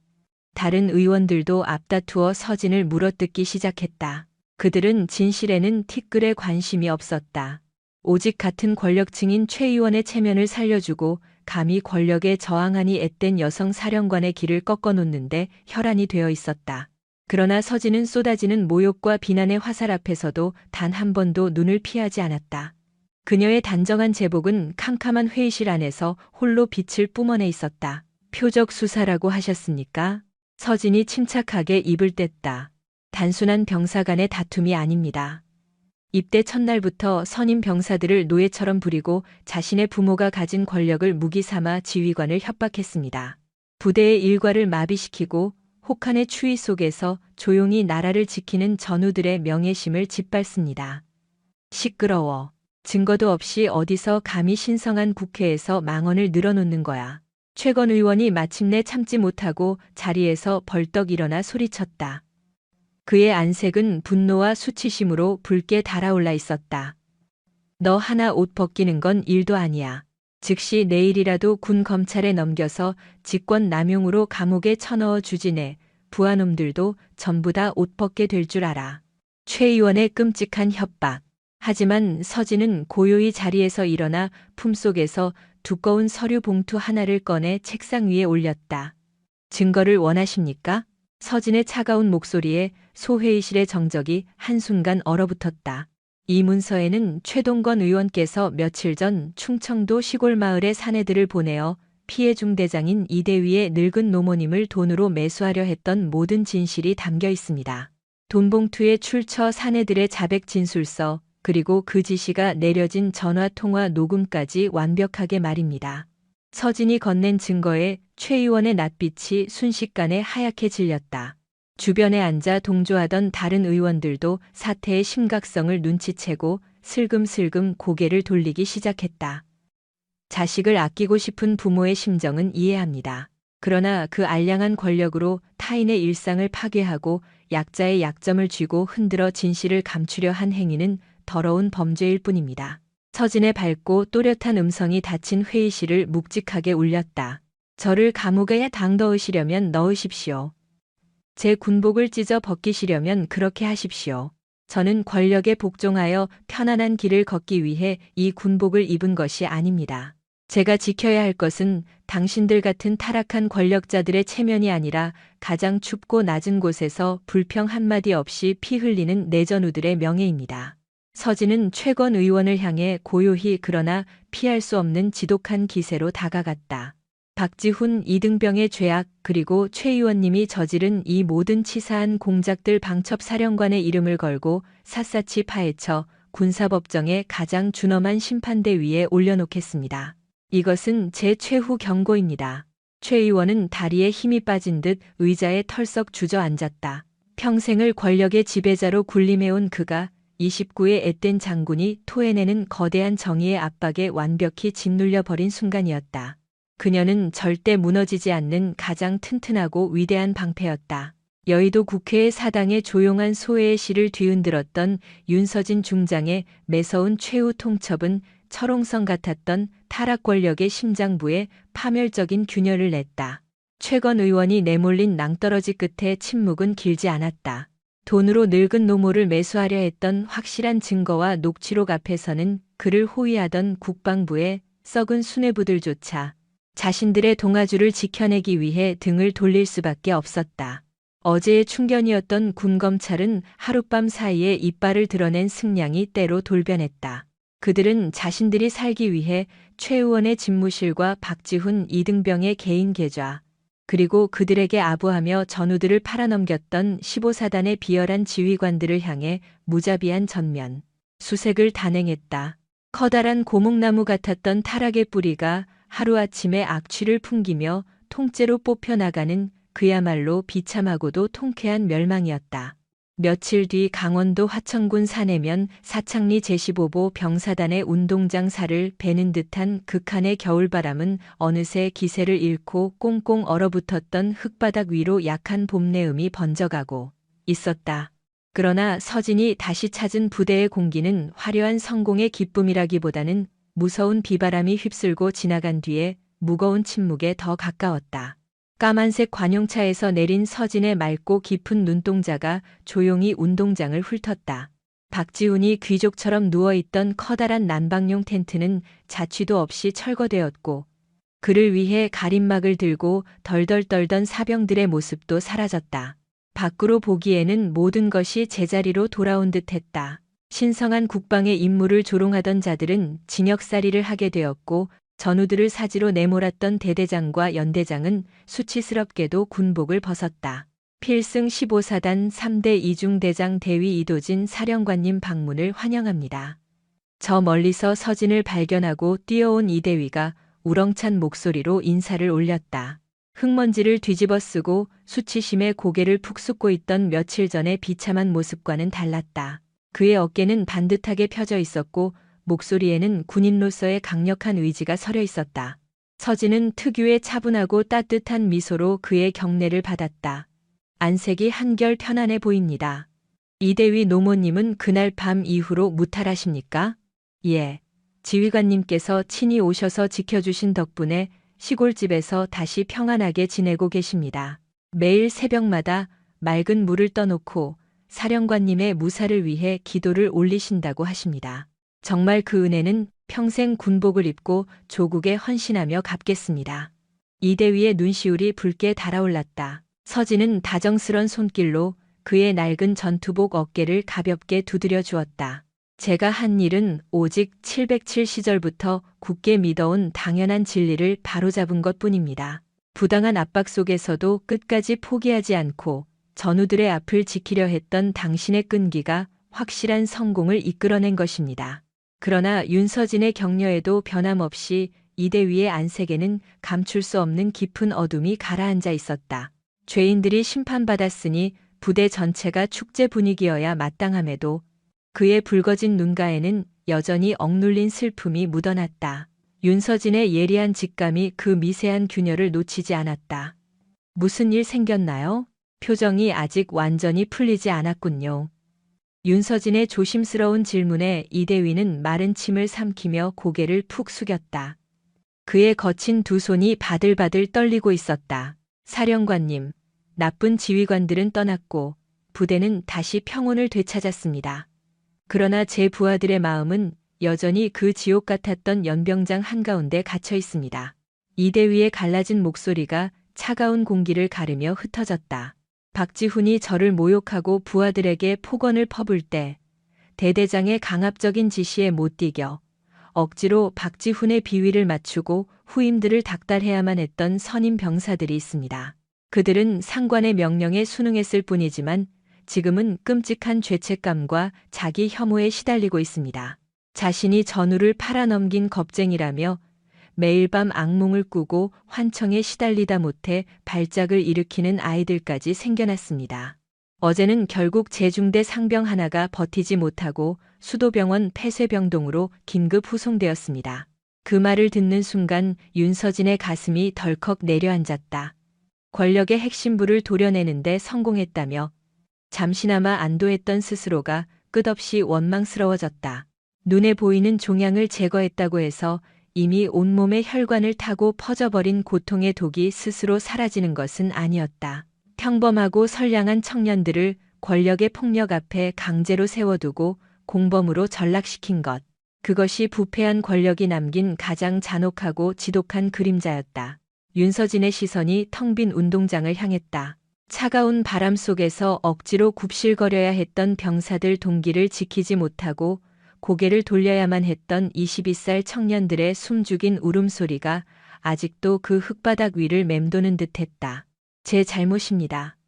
다른 의원들도 앞다투어 서진을 물어뜯기 시작했다. 그들은 진실에는 티끌에 관심이 없었다. 오직 같은 권력층인 최 의원의 체면을 살려주고 감히 권력에 저항하니 앳된 여성 사령관의 길을 꺾어놓는데 혈안이 되어 있었다. 그러나 서진은 쏟아지는 모욕과 비난의 화살 앞에서도 단 한 번도 눈을 피하지 않았다. 그녀의 단정한 제복은 캄캄한 회의실 안에서 홀로 빛을 뿜어내 있었다. 표적 수사라고 하셨습니까? 서진이 침착하게 입을 뗐다. 단순한 병사 간의 다툼이 아닙니다. 입대 첫날부터 선임 병사들을 노예처럼 부리고 자신의 부모가 가진 권력을 무기 삼아 지휘관을 협박했습니다. 부대의 일과를 마비시키고 혹한의 추위 속에서 조용히 나라를 지키는 전우들의 명예심을 짓밟습니다. 시끄러워. 증거도 없이 어디서 감히 신성한 국회에서 망언을 늘어놓는 거야. 최건 의원이 마침내 참지 못하고 자리에서 벌떡 일어나 소리쳤다. 그의 안색은 분노와 수치심으로 붉게 달아올라 있었다. 너 하나 옷 벗기는 건 일도 아니야. 즉시 내일이라도 군 검찰에 넘겨서 직권 남용으로 감옥에 쳐넣어 주지 내 부하놈들도 전부 다 옷 벗게 될 줄 알아. 최 의원의 끔찍한 협박. 하지만 서진은 고요히 자리에서 일어나 품속에서 두꺼운 서류 봉투 하나를 꺼내 책상 위에 올렸다. 증거를 원하십니까? 서진의 차가운 목소리에 소회의실의 정적이 한순간 얼어붙었다. 이 문서에는 최동건 의원께서 며칠 전 충청도 시골 마을에 사내들을 보내어 피해 중대장인 이대위의 늙은 노모님을 돈으로 매수하려 했던 모든 진실이 담겨 있습니다. 돈봉투에 출처 사내들의 자백 진술서, 그리고 그 지시가 내려진 전화통화 녹음까지 완벽하게 말입니다. 서진이 건넨 증거에 최 의원의 낯빛이 순식간에 하얗게 질렸다. 주변에 앉아 동조하던 다른 의원들도 사태의 심각성을 눈치채고 슬금슬금 고개를 돌리기 시작했다. 자식을 아끼고 싶은 부모의 심정은 이해합니다. 그러나 그 알량한 권력으로 타인의 일상을 파괴하고 약자의 약점을 쥐고 흔들어 진실을 감추려 한 행위는 더러운 범죄일 뿐입니다. 서진의 밝고 또렷한 음성이 닫힌 회의실을 묵직하게 울렸다. 저를 감옥에 당넣으시려면 넣으십시오. 제 군복을 찢어 벗기시려면 그렇게 하십시오. 저는 권력에 복종하여 편안한 길을 걷기 위해 이 군복을 입은 것이 아닙니다. 제가 지켜야 할 것은 당신들 같은 타락한 권력자들의 체면이 아니라 가장 춥고 낮은 곳에서 불평 한마디 없이 피 흘리는 내 전우들의 명예입니다. 서진은 최건 의원을 향해 고요히 그러나 피할 수 없는 지독한 기세로 다가갔다. 박지훈 이등병의 죄악 그리고 최 의원님이 저지른 이 모든 치사한 공작들 방첩사령관의 이름을 걸고 샅샅이 파헤쳐 군사법정의 가장 준엄한 심판대 위에 올려놓겠습니다. 이것은 제 최후 경고입니다. 최 의원은 다리에 힘이 빠진 듯 의자에 털썩 주저앉았다. 평생을 권력의 지배자로 군림해온 그가 29의 앳된 장군이 토해내는 거대한 정의의 압박에 완벽히 짓눌려 버린 순간이었다. 그녀는 절대 무너지지 않는 가장 튼튼하고 위대한 방패였다. 여의도 국회의 사당에 조용한 소외의 시를 뒤흔들었던 윤서진 중장의 매서운 최후 통첩은 철옹성 같았던 타락 권력의 심장부에 파멸적인 균열을 냈다. 최건 의원이 내몰린 낭떠러지 끝에 침묵은 길지 않았다. 돈으로 늙은 노모를 매수하려 했던 확실한 증거와 녹취록 앞에서는 그를 호위하던 국방부의 썩은 수뇌부들조차 자신들의 동아주를 지켜내기 위해 등을 돌릴 수밖에 없었다. 어제의 충견이었던 군검찰은 하룻밤 사이에 이빨을 드러낸 승량이 때로 돌변했다. 그들은 자신들이 살기 위해 최 의원의 집무실과 박지훈, 이등병의 개인 계좌, 그리고 그들에게 아부하며 전우들을 팔아넘겼던 15사단의 비열한 지휘관들을 향해 무자비한 전면 수색을 단행했다. 커다란 고목나무 같았던 타락의 뿌리가 하루아침에 악취를 풍기며 통째로 뽑혀나가는 그야말로 비참하고도 통쾌한 멸망이었다. 며칠 뒤 강원도 화천군 사내면 사창리 제15보 병사단의 운동장 살을 베는 듯한 극한의 겨울바람은 어느새 기세를 잃고 꽁꽁 얼어붙었던 흙바닥 위로 약한 봄내음이 번져가고 있었다. 그러나 서진이 다시 찾은 부대의 공기는 화려한 성공의 기쁨이라기보다는 무서운 비바람이 휩쓸고 지나간 뒤에 무거운 침묵에 더 가까웠다. 까만색 관용차에서 내린 서진의 맑고 깊은 눈동자가 조용히 운동장을 훑었다. 박지훈이 귀족처럼 누워있던 커다란 난방용 텐트는 자취도 없이 철거되었고 그를 위해 가림막을 들고 덜덜 떨던 사병들의 모습도 사라졌다. 밖으로 보기에는 모든 것이 제자리로 돌아온 듯했다. 신성한 국방의 임무를 조롱하던 자들은 징역살이를 하게 되었고 전우들을 사지로 내몰았던 대대장과 연대장은 수치스럽게도 군복을 벗었다. 필승 15사단 3대 이중대장 대위 이도진 사령관님 방문을 환영합니다. 저 멀리서 서진을 발견하고 뛰어온 이대위가 우렁찬 목소리로 인사를 올렸다. 흙먼지를 뒤집어 쓰고 수치심에 고개를 푹 숙고 있던 며칠 전의 비참한 모습과는 달랐다. 그의 어깨는 반듯하게 펴져 있었고 목소리에는 군인로서의 강력한 의지가 서려 있었다. 서진은 특유의 차분하고 따뜻한 미소로 그의 경례를 받았다. 안색이 한결 편안해 보입니다. 이대위 노모님은 그날 밤 이후로 무탈하십니까? 예. 지휘관님께서 친히 오셔서 지켜주신 덕분에 시골집에서 다시 평안하게 지내고 계십니다. 매일 새벽마다 맑은 물을 떠놓고 사령관님의 무사를 위해 기도를 올리신다고 하십니다. 정말 그 은혜는 평생 군복을 입고 조국에 헌신하며 갚겠습니다. 이대위의 눈시울이 붉게 달아올랐다. 서진은 다정스런 손길로 그의 낡은 전투복 어깨를 가볍게 두드려 주었다. 제가 한 일은 오직 707 시절부터 굳게 믿어온 당연한 진리를 바로잡은 것뿐입니다. 부당한 압박 속에서도 끝까지 포기하지 않고 전우들의 앞을 지키려 했던 당신의 끈기가 확실한 성공을 이끌어낸 것입니다. 그러나 윤서진의 격려에도 변함없이 이대위의 안색에는 감출 수 없는 깊은 어둠이 가라앉아 있었다. 죄인들이 심판받았으니 부대 전체가 축제 분위기여야 마땅함에도 그의 붉어진 눈가에는 여전히 억눌린 슬픔이 묻어났다. 윤서진의 예리한 직감이 그 미세한 균열을 놓치지 않았다. 무슨 일 생겼나요? 표정이 아직 완전히 풀리지 않았군요. 윤서진의 조심스러운 질문에 이대위는 마른 침을 삼키며 고개를 푹 숙였다. 그의 거친 두 손이 바들바들 떨리고 있었다. 사령관님, 나쁜 지휘관들은 떠났고 부대는 다시 평온을 되찾았습니다. 그러나 제 부하들의 마음은 여전히 그 지옥 같았던 연병장 한가운데 갇혀 있습니다. 이대위의 갈라진 목소리가 차가운 공기를 가르며 흩어졌다. 박지훈이 저를 모욕하고 부하들에게 폭언을 퍼불 때 대대장의 강압적인 지시에 못 이겨 억지로 박지훈의 비위를 맞추고 후임들을 닥달해야만 했던 선임 병사들이 있습니다. 그들은 상관의 명령에 순응했을 뿐이지만 지금은 끔찍한 죄책감과 자기 혐오에 시달리고 있습니다. 자신이 전우를 팔아넘긴 겁쟁이라며 매일 밤 악몽을 꾸고 환청에 시달리다 못해 발작을 일으키는 아이들까지 생겨났습니다. 어제는 결국 제중대 상병 하나가 버티지 못하고 수도병원 폐쇄병동으로 긴급 후송되었습니다. 그 말을 듣는 순간 윤서진의 가슴이 덜컥 내려앉았다. 권력의 핵심부를 도려내는데 성공했다며 잠시나마 안도했던 스스로가 끝없이 원망스러워졌다. 눈에 보이는 종양을 제거했다고 해서 이미 온몸에 혈관을 타고 퍼져버린 고통의 독이 스스로 사라지는 것은 아니었다. 평범하고 선량한 청년들을 권력의 폭력 앞에 강제로 세워두고 공범으로 전락시킨 것. 그것이 부패한 권력이 남긴 가장 잔혹하고 지독한 그림자였다. 윤서진의 시선이 텅 빈 운동장을 향했다. 차가운 바람 속에서 억지로 굽실거려야 했던 병사들 동기를 지키지 못하고 고개를 돌려야만 했던 22살 청년들의 숨죽인 울음소리가 아직도 그 흙바닥 위를 맴도는 듯했다. 제 잘못입니다.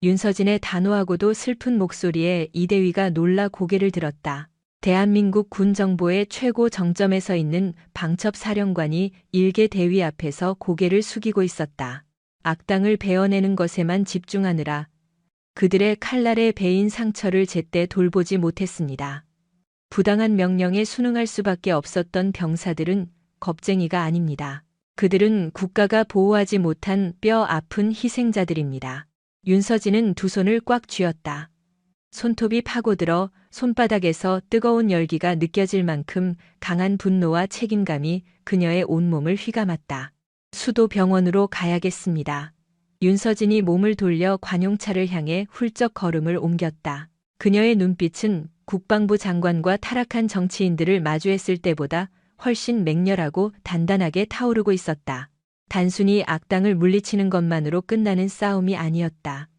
윤서진의 단호하고도 슬픈 목소리에 이대위가 놀라 고개를 들었다. 대한민국 군정보의 최고 정점에 서 있는 방첩사령관이 일개 대위 앞에서 고개를 숙이고 있었다. 악당을 베어내는 것에만 집중하느라 그들의 칼날에 베인 상처를 제때 돌보지 못했습니다. 부당한 명령에 순응할 수밖에 없었던 병사들은 겁쟁이가 아닙니다. 그들은 국가가 보호하지 못한 뼈 아픈 희생자들입니다. 윤서진은 두 손을 꽉 쥐었다. 손톱이 파고들어 손바닥에서 뜨거운 열기가 느껴질 만큼 강한 분노와 책임감이 그녀의 온몸을 휘감았다. 수도병원으로 가야겠습니다. 윤서진이 몸을 돌려 관용차를 향해 훌쩍 걸음을 옮겼다. 그녀의 눈빛은 국방부 장관과 타락한 정치인들을 마주했을 때보다 훨씬 맹렬하고 단단하게 타오르고 있었다. 단순히 악당을 물리치는 것만으로 끝나는 싸움이 아니었다.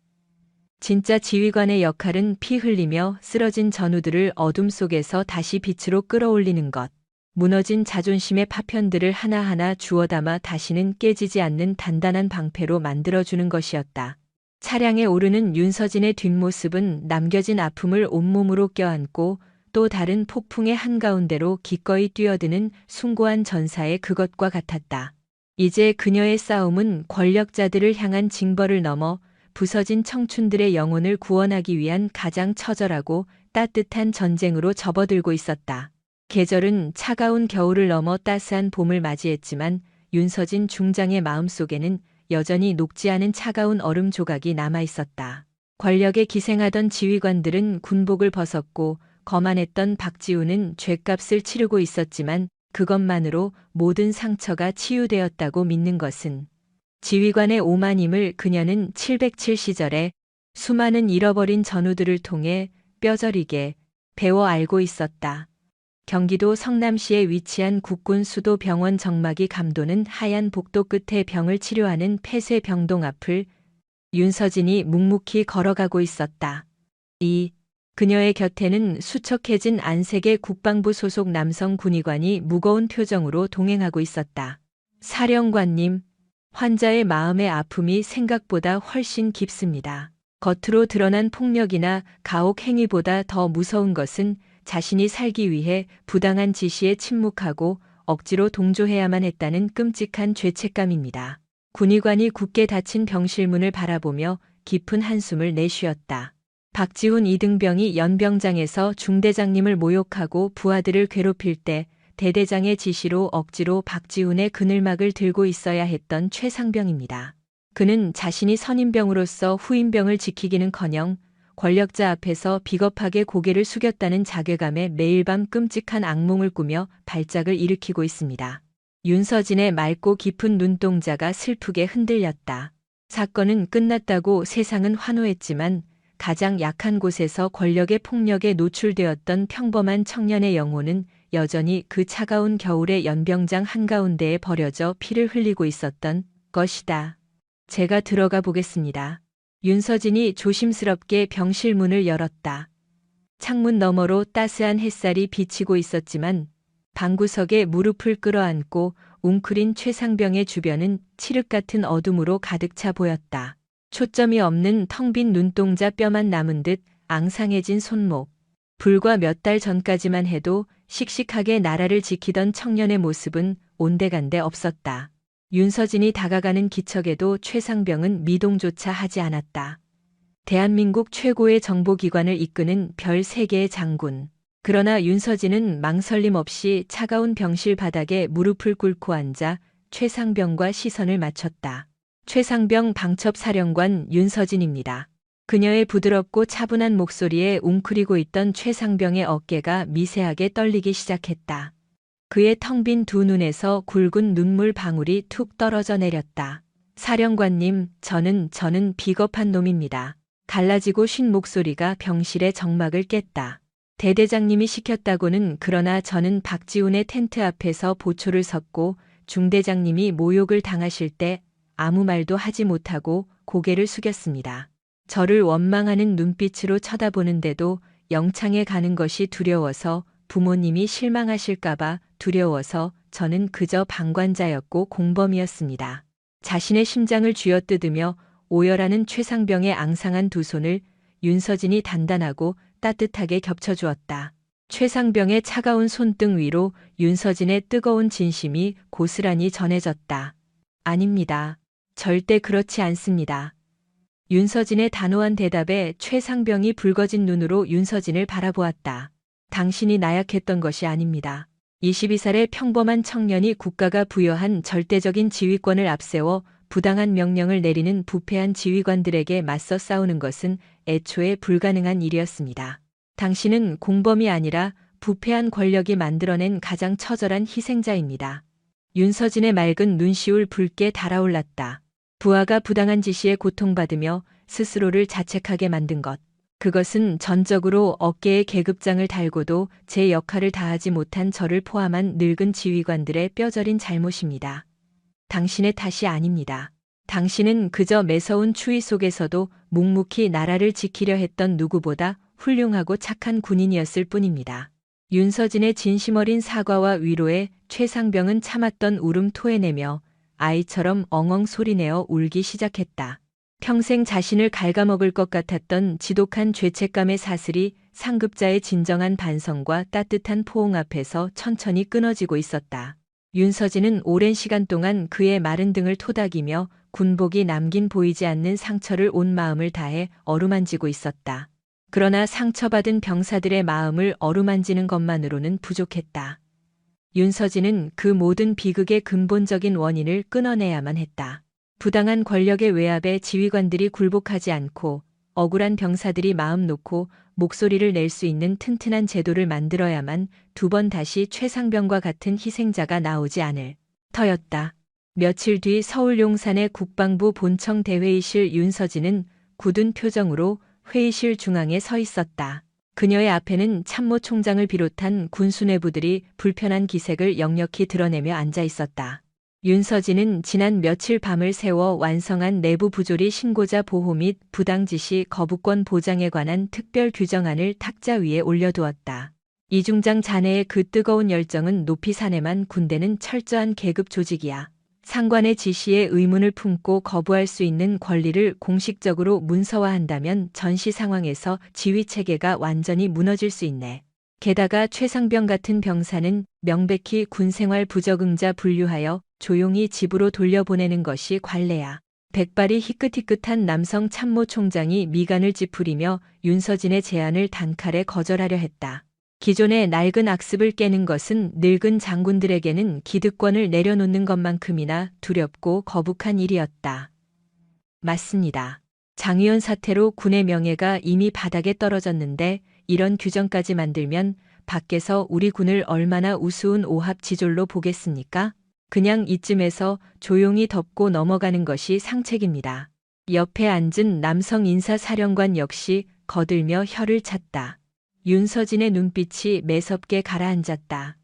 진짜 지휘관의 역할은 피 흘리며 쓰러진 전우들을 어둠 속에서 다시 빛으로 끌어올리는 것. 무너진 자존심의 파편들을 하나하나 주워 담아 다시는 깨지지 않는 단단한 방패로 만들어주는 것이었다. 차량에 오르는 윤서진의 뒷모습은 남겨진 아픔을 온몸으로 껴안고 또 다른 폭풍의 한가운데로 기꺼이 뛰어드는 숭고한 전사의 그것과 같았다. 이제 그녀의 싸움은 권력자들을 향한 징벌을 넘어 부서진 청춘들의 영혼을 구원하기 위한 가장 처절하고 따뜻한 전쟁으로 접어들고 있었다. 계절은 차가운 겨울을 넘어 따스한 봄을 맞이했지만 윤서진 중장의 마음속에는 여전히 녹지 않은 차가운 얼음 조각이 남아 있었다. 권력에 기생하던 지휘관들은 군복을 벗었고 거만했던 박지훈은 죗값을 치르고 있었지만 그것만으로 모든 상처가 치유되었다고 믿는 것은 지휘관의 오만임을 그녀는 707 시절에 수많은 잃어버린 전우들을 통해 뼈저리게 배워 알고 있었다. 경기도 성남시에 위치한 국군 수도병원 정막이 감도는 하얀 복도 끝에 병을 치료하는 폐쇄병동 앞을 윤서진이 묵묵히 걸어가고 있었다. 그녀의 곁에는 수척해진 안색의 국방부 소속 남성 군의관이 무거운 표정으로 동행하고 있었다. 사령관님, 환자의 마음의 아픔이 생각보다 훨씬 깊습니다. 겉으로 드러난 폭력이나 가혹 행위보다 더 무서운 것은 자신이 살기 위해 부당한 지시에 침묵하고 억지로 동조해야만 했다는 끔찍한 죄책감입니다. 군의관이 굳게 닫힌 병실문을 바라보며 깊은 한숨을 내쉬었다. 박지훈 이등병이 연병장에서 중대장님을 모욕하고 부하들을 괴롭힐 때 대대장의 지시로 억지로 박지훈의 그늘막을 들고 있어야 했던 최상병입니다. 그는 자신이 선임병으로서 후임병을 지키기는커녕 권력자 앞에서 비겁하게 고개를 숙였다는 자괴감에 매일 밤 끔찍한 악몽을 꾸며 발작을 일으키고 있습니다. 윤서진의 맑고 깊은 눈동자가 슬프게 흔들렸다. 사건은 끝났다고 세상은 환호했지만 가장 약한 곳에서 권력의 폭력에 노출되었던 평범한 청년의 영혼은 여전히 그 차가운 겨울의 연병장 한가운데에 버려져 피를 흘리고 있었던 것이다. 제가 들어가 보겠습니다. 윤서진이 조심스럽게 병실 문을 열었다. 창문 너머로 따스한 햇살이 비치고 있었지만 방구석에 무릎을 끌어안고 웅크린 최상병의 주변은 칠흑 같은 어둠으로 가득 차 보였다. 초점이 없는 텅 빈 눈동자 뼈만 남은 듯 앙상해진 손목. 불과 몇 달 전까지만 해도 씩씩하게 나라를 지키던 청년의 모습은 온데간데 없었다. 윤서진이 다가가는 기척에도 최상병은 미동조차 하지 않았다. 대한민국 최고의 정보기관을 이끄는 별 3개의 장군. 그러나 윤서진은 망설임 없이 차가운 병실 바닥에 무릎을 꿇고 앉아 최상병과 시선을 맞췄다. 최상병 방첩사령관 윤서진입니다. 그녀의 부드럽고 차분한 목소리에 웅크리고 있던 최상병의 어깨가 미세하게 떨리기 시작했다. 그의 텅 빈 두 눈에서 굵은 눈물 방울이 툭 떨어져 내렸다. 사령관님, 저는 비겁한 놈입니다. 갈라지고 쉰 목소리가 병실의 정막을 깼다. 대대장님이 시켰다고는. 그러나 저는 박지훈의 텐트 앞에서 보초를 섰고 중대장님이 모욕을 당하실 때 아무 말도 하지 못하고 고개를 숙였습니다. 저를 원망하는 눈빛으로 쳐다보는데도 영창에 가는 것이 두려워서, 부모님이 실망하실까봐 두려워서 저는 그저 방관자였고 공범이었습니다. 자신의 심장을 쥐어뜯으며 오열하는 최상병의 앙상한 두 손을 윤서진이 단단하고 따뜻하게 겹쳐주었다. 최상병의 차가운 손등 위로 윤서진의 뜨거운 진심이 고스란히 전해졌다. 아닙니다. 절대 그렇지 않습니다. 윤서진의 단호한 대답에 최상병이 붉어진 눈으로 윤서진을 바라보았다. 당신이 나약했던 것이 아닙니다. 22살의 평범한 청년이 국가가 부여한 절대적인 지휘권을 앞세워 부당한 명령을 내리는 부패한 지휘관들에게 맞서 싸우는 것은 애초에 불가능한 일이었습니다. 당신은 공범이 아니라 부패한 권력이 만들어낸 가장 처절한 희생자입니다. 윤서진의 맑은 눈시울 붉게 달아올랐다. 부하가 부당한 지시에 고통받으며 스스로를 자책하게 만든 것. 그것은 전적으로 어깨에 계급장을 달고도 제 역할을 다하지 못한 저를 포함한 늙은 지휘관들의 뼈저린 잘못입니다. 당신의 탓이 아닙니다. 당신은 그저 매서운 추위 속에서도 묵묵히 나라를 지키려 했던 누구보다 훌륭하고 착한 군인이었을 뿐입니다. 윤서진의 진심 어린 사과와 위로에 최상병은 참았던 울음 토해내며 아이처럼 엉엉 소리내어 울기 시작했다. 평생 자신을 갉아먹을 것 같았던 지독한 죄책감의 사슬이 상급자의 진정한 반성과 따뜻한 포옹 앞에서 천천히 끊어지고 있었다. 윤서진은 오랜 시간 동안 그의 마른 등을 토닥이며 군복이 남긴 보이지 않는 상처를 온 마음을 다해 어루만지고 있었다. 그러나 상처받은 병사들의 마음을 어루만지는 것만으로는 부족했다. 윤서진은 그 모든 비극의 근본적인 원인을 끊어내야만 했다. 부당한 권력의 외압에 지휘관들이 굴복하지 않고 억울한 병사들이 마음 놓고 목소리를 낼 수 있는 튼튼한 제도를 만들어야만 두 번 다시 최상병과 같은 희생자가 나오지 않을 터였다. 며칠 뒤 서울 용산의 국방부 본청 대회의실. 윤서진은 굳은 표정으로 회의실 중앙에 서 있었다. 그녀의 앞에는 참모총장을 비롯한 군수뇌부들이 불편한 기색을 역력히 드러내며 앉아 있었다. 윤서진은 지난 며칠 밤을 새워 완성한 내부 부조리 신고자 보호 및 부당지시 거부권 보장에 관한 특별 규정안을 탁자 위에 올려두었다. 이중장 자네의 그 뜨거운 열정은 높이 사네만 군대는 철저한 계급 조직이야. 상관의 지시에 의문을 품고 거부할 수 있는 권리를 공식적으로 문서화한다면 전시 상황에서 지휘 체계가 완전히 무너질 수 있네. 게다가 최상병 같은 병사는 명백히 군생활 부적응자 분류하여 조용히 집으로 돌려보내는 것이 관례야. 백발이 희끗희끗한 남성 참모총장이 미간을 찌푸리며 윤서진의 제안을 단칼에 거절하려 했다. 기존의 낡은 악습을 깨는 것은 늙은 장군들에게는 기득권을 내려놓는 것만큼이나 두렵고 거북한 일이었다. 맞습니다. 장의원 사태로 군의 명예가 이미 바닥에 떨어졌는데 이런 규정까지 만들면 밖에서 우리 군을 얼마나 우스운 오합지졸로 보겠습니까? 그냥 이쯤에서 조용히 덮고 넘어가는 것이 상책입니다. 옆에 앉은 남성 인사사령관 역시 거들며 혀를 찼다. 윤서진의 눈빛이 매섭게 가라앉았다.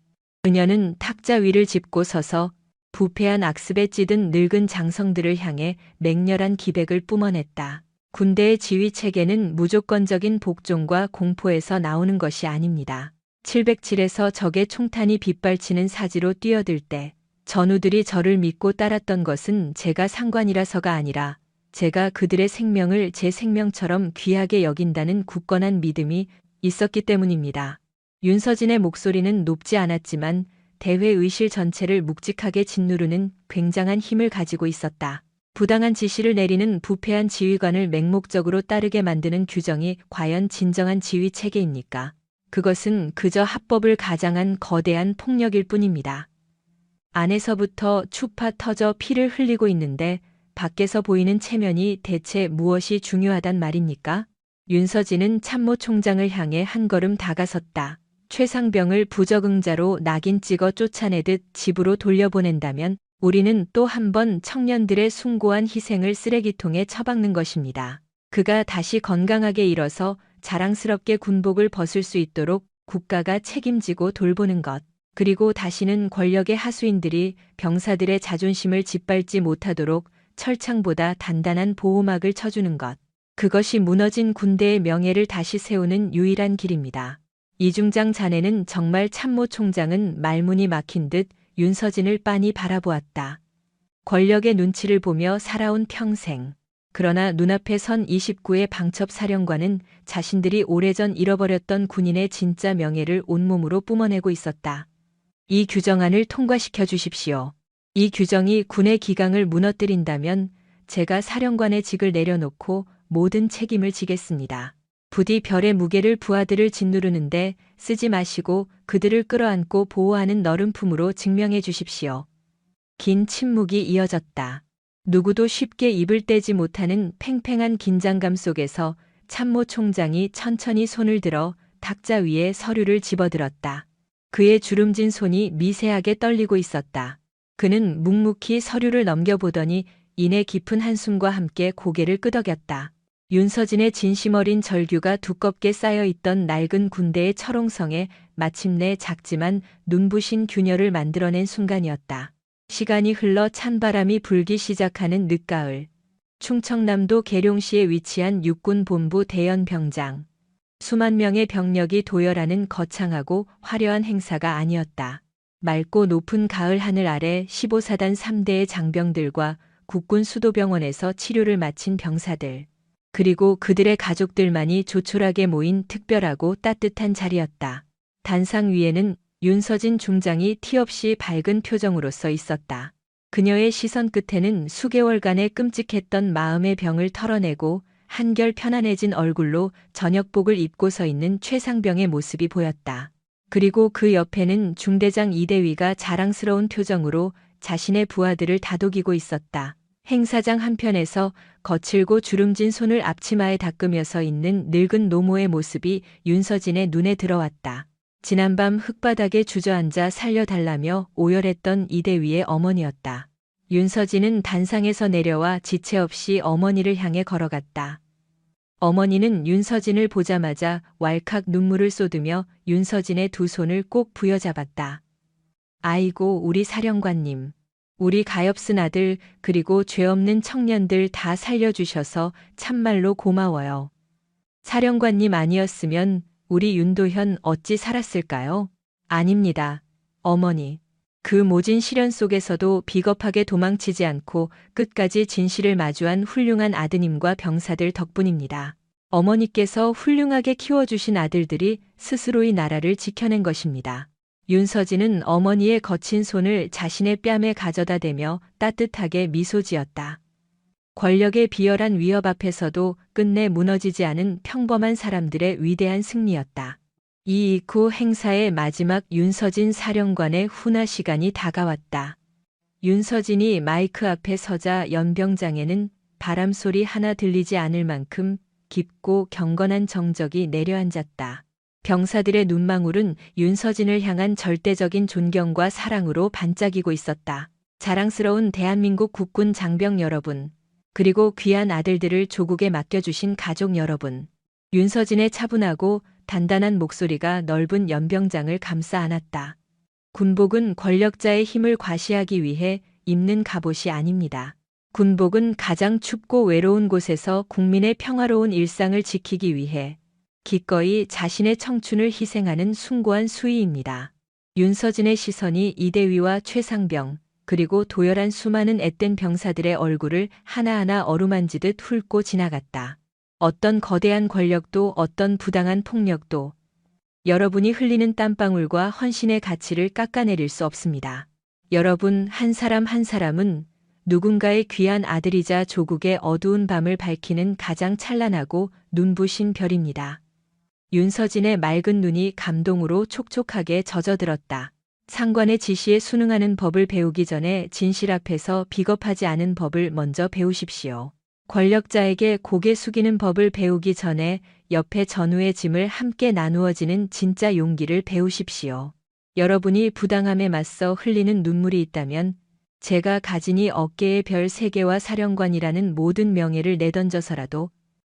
그녀는 탁자 위를 짚고 서서 부패한 악습에 찌든 늙은 장성들을 향해 맹렬한 기백을 뿜어냈다. 군대의 지휘 체계는 무조건적인 복종과 공포에서 나오는 것이 아닙니다. 707에서 적의 총탄이 빗발치는 사지로 뛰어들 때 전우들이 저를 믿고 따랐던 것은 제가 상관이라서가 아니라 제가 그들의 생명을 제 생명처럼 귀하게 여긴다는 굳건한 믿음이 있었기 때문입니다. 윤서진의 목소리는 높지 않았지만 대회의실 전체를 묵직하게 짓누르는 굉장한 힘을 가지고 있었다. 부당한 지시를 내리는 부패한 지휘관을 맹목적으로 따르게 만드는 규정이 과연 진정한 지휘 체계입니까? 그것은 그저 합법을 가장한 거대한 폭력일 뿐입니다. 안에서부터 추파 터져 피를 흘리고 있는데 밖에서 보이는 체면이 대체 무엇이 중요하단 말입니까? 윤서진은 참모총장을 향해 한 걸음 다가섰다. 최상병을 부적응자로 낙인 찍어 쫓아내듯 집으로 돌려보낸다면 우리는 또 한 번 청년들의 숭고한 희생을 쓰레기통에 처박는 것입니다. 그가 다시 건강하게 일어서 자랑스럽게 군복을 벗을 수 있도록 국가가 책임지고 돌보는 것. 그리고 다시는 권력의 하수인들이 병사들의 자존심을 짓밟지 못하도록 철창보다 단단한 보호막을 쳐주는 것. 그것이 무너진 군대의 명예를 다시 세우는 유일한 길입니다. 이중장 자네는 정말 참모총장은 말문이 막힌 듯 윤서진을 빤히 바라보았다. 권력의 눈치를 보며 살아온 평생. 그러나 눈앞에 선 29의 방첩사령관은 자신들이 오래전 잃어버렸던 군인의 진짜 명예를 온몸으로 뿜어내고 있었다. 이 규정안을 통과시켜 주십시오. 이 규정이 군의 기강을 무너뜨린다면 제가 사령관의 직을 내려놓고 모든 책임을 지겠습니다. 부디 별의 무게를 부하들을 짓누르는데 쓰지 마시고 그들을 끌어안고 보호하는 너른 품으로 증명해 주십시오. 긴 침묵이 이어졌다. 누구도 쉽게 입을 떼지 못하는 팽팽한 긴장감 속에서 참모총장이 천천히 손을 들어 탁자 위에 서류를 집어들었다. 그의 주름진 손이 미세하게 떨리고 있었다. 그는 묵묵히 서류를 넘겨보더니 이내 깊은 한숨과 함께 고개를 끄덕였다. 윤서진의 진심 어린 절규가 두껍게 쌓여있던 낡은 군대의 철옹성에 마침내 작지만 눈부신 균열을 만들어낸 순간이었다. 시간이 흘러 찬바람이 불기 시작하는 늦가을. 충청남도 계룡시에 위치한 육군본부 대연병장. 수만 명의 병력이 도열하는 거창하고 화려한 행사가 아니었다. 맑고 높은 가을 하늘 아래 15사단 3대의 장병들과 국군 수도병원에서 치료를 마친 병사들. 그리고 그들의 가족들만이 조촐하게 모인 특별하고 따뜻한 자리였다. 단상 위에는 윤서진 중장이 티없이 밝은 표정으로 써 있었다. 그녀의 시선 끝에는 수개월간의 끔찍했던 마음의 병을 털어내고 한결 편안해진 얼굴로 저녁복을 입고 서 있는 최상병의 모습이 보였다. 그리고 그 옆에는 중대장 이대위가 자랑스러운 표정으로 자신의 부하들을 다독이고 있었다. 행사장 한편에서 거칠고 주름진 손을 앞치마에 닦으며 서 있는 늙은 노모의 모습이 윤서진의 눈에 들어왔다. 지난밤 흙바닥에 주저앉아 살려달라며 오열했던 이대위의 어머니였다. 윤서진은 단상에서 내려와 지체 없이 어머니를 향해 걸어갔다. 어머니는 윤서진을 보자마자 왈칵 눈물을 쏟으며 윤서진의 두 손을 꼭 부여잡았다. 아이고 우리 사령관님. 우리 가엾은 아들 그리고 죄 없는 청년들 다 살려주셔서 참말로 고마워요. 사령관님 아니었으면 우리 윤도현 어찌 살았을까요? 아닙니다. 어머니. 그 모진 시련 속에서도 비겁하게 도망치지 않고 끝까지 진실을 마주한 훌륭한 아드님과 병사들 덕분입니다. 어머니께서 훌륭하게 키워주신 아들들이 스스로 이 나라를 지켜낸 것입니다. 윤서진은 어머니의 거친 손을 자신의 뺨에 가져다 대며 따뜻하게 미소 지었다. 권력의 비열한 위협 앞에서도 끝내 무너지지 않은 평범한 사람들의 위대한 승리였다. 이 이후 행사의 마지막 윤서진 사령관의 훈화 시간이 다가왔다. 윤서진이 마이크 앞에 서자 연병장에는 바람소리 하나 들리지 않을 만큼 깊고 경건한 정적이 내려앉았다. 병사들의 눈망울은 윤서진을 향한 절대적인 존경과 사랑으로 반짝이고 있었다. 자랑스러운 대한민국 국군 장병 여러분, 그리고 귀한 아들들을 조국에 맡겨주신 가족 여러분. 윤서진의 차분하고 단단한 목소리가 넓은 연병장을 감싸 안았다. 군복은 권력자의 힘을 과시하기 위해 입는 갑옷이 아닙니다. 군복은 가장 춥고 외로운 곳에서 국민의 평화로운 일상을 지키기 위해 기꺼이 자신의 청춘을 희생하는 숭고한 수의입니다. 윤서진의 시선이 이대위와 최상병, 그리고 도열한 수많은 앳된 병사들의 얼굴을 하나하나 어루만지듯 훑고 지나갔다. 어떤 거대한 권력도 어떤 부당한 폭력도 여러분이 흘리는 땀방울과 헌신의 가치를 깎아내릴 수 없습니다. 여러분 한 사람 한 사람은 누군가의 귀한 아들이자 조국의 어두운 밤을 밝히는 가장 찬란하고 눈부신 별입니다. 윤서진의 맑은 눈이 감동으로 촉촉하게 젖어들었다. 상관의 지시에 순응하는 법을 배우기 전에 진실 앞에서 비겁하지 않은 법을 먼저 배우십시오. 권력자에게 고개 숙이는 법을 배우기 전에 옆에 전우의 짐을 함께 나누어지는 진짜 용기를 배우십시오. 여러분이 부당함에 맞서 흘리는 눈물이 있다면 제가 가지니 어깨에 별 3개와 사령관이라는 모든 명예를 내던져서라도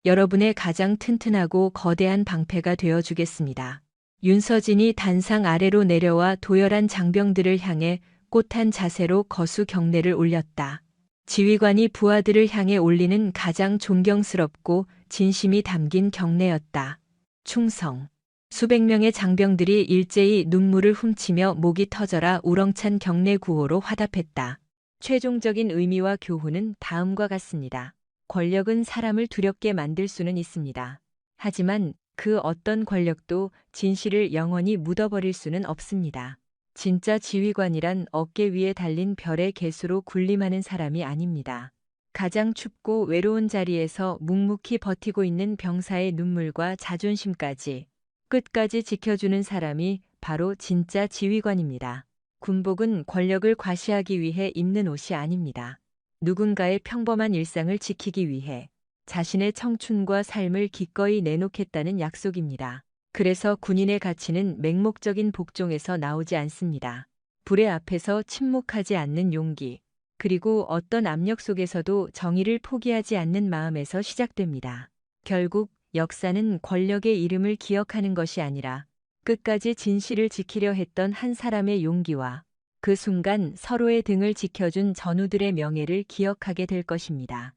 여러분의 가장 튼튼하고 거대한 방패가 되어주겠습니다. 윤서진이 단상 아래로 내려와 도열한 장병들을 향해 꼿한 자세로 거수 경례를 올렸다. 지휘관이 부하들을 향해 올리는 가장 존경스럽고 진심이 담긴 경례였다. 충성. 수백 명의 장병들이 일제히 눈물을 훔치며 목이 터져라 우렁찬 경례 구호로 화답했다. 최종적인 의미와 교훈은 다음과 같습니다. 권력은 사람을 두렵게 만들 수는 있습니다. 하지만 그 어떤 권력도 진실을 영원히 묻어버릴 수는 없습니다. 진짜 지휘관이란 어깨 위에 달린 별의 개수로 군림하는 사람이 아닙니다. 가장 춥고 외로운 자리에서 묵묵히 버티고 있는 병사의 눈물과 자존심까지 끝까지 지켜주는 사람이 바로 진짜 지휘관입니다. 군복은 권력을 과시하기 위해 입는 옷이 아닙니다. 누군가의 평범한 일상을 지키기 위해 자신의 청춘과 삶을 기꺼이 내놓겠다는 약속입니다. 그래서 군인의 가치는 맹목적인 복종에서 나오지 않습니다. 불의 앞에서 침묵하지 않는 용기, 그리고 어떤 압력 속에서도 정의를 포기하지 않는 마음에서 시작됩니다. 결국 역사는 권력의 이름을 기억하는 것이 아니라 끝까지 진실을 지키려 했던 한 사람의 용기와 그 순간 서로의 등을 지켜준 전우들의 명예를 기억하게 될 것입니다.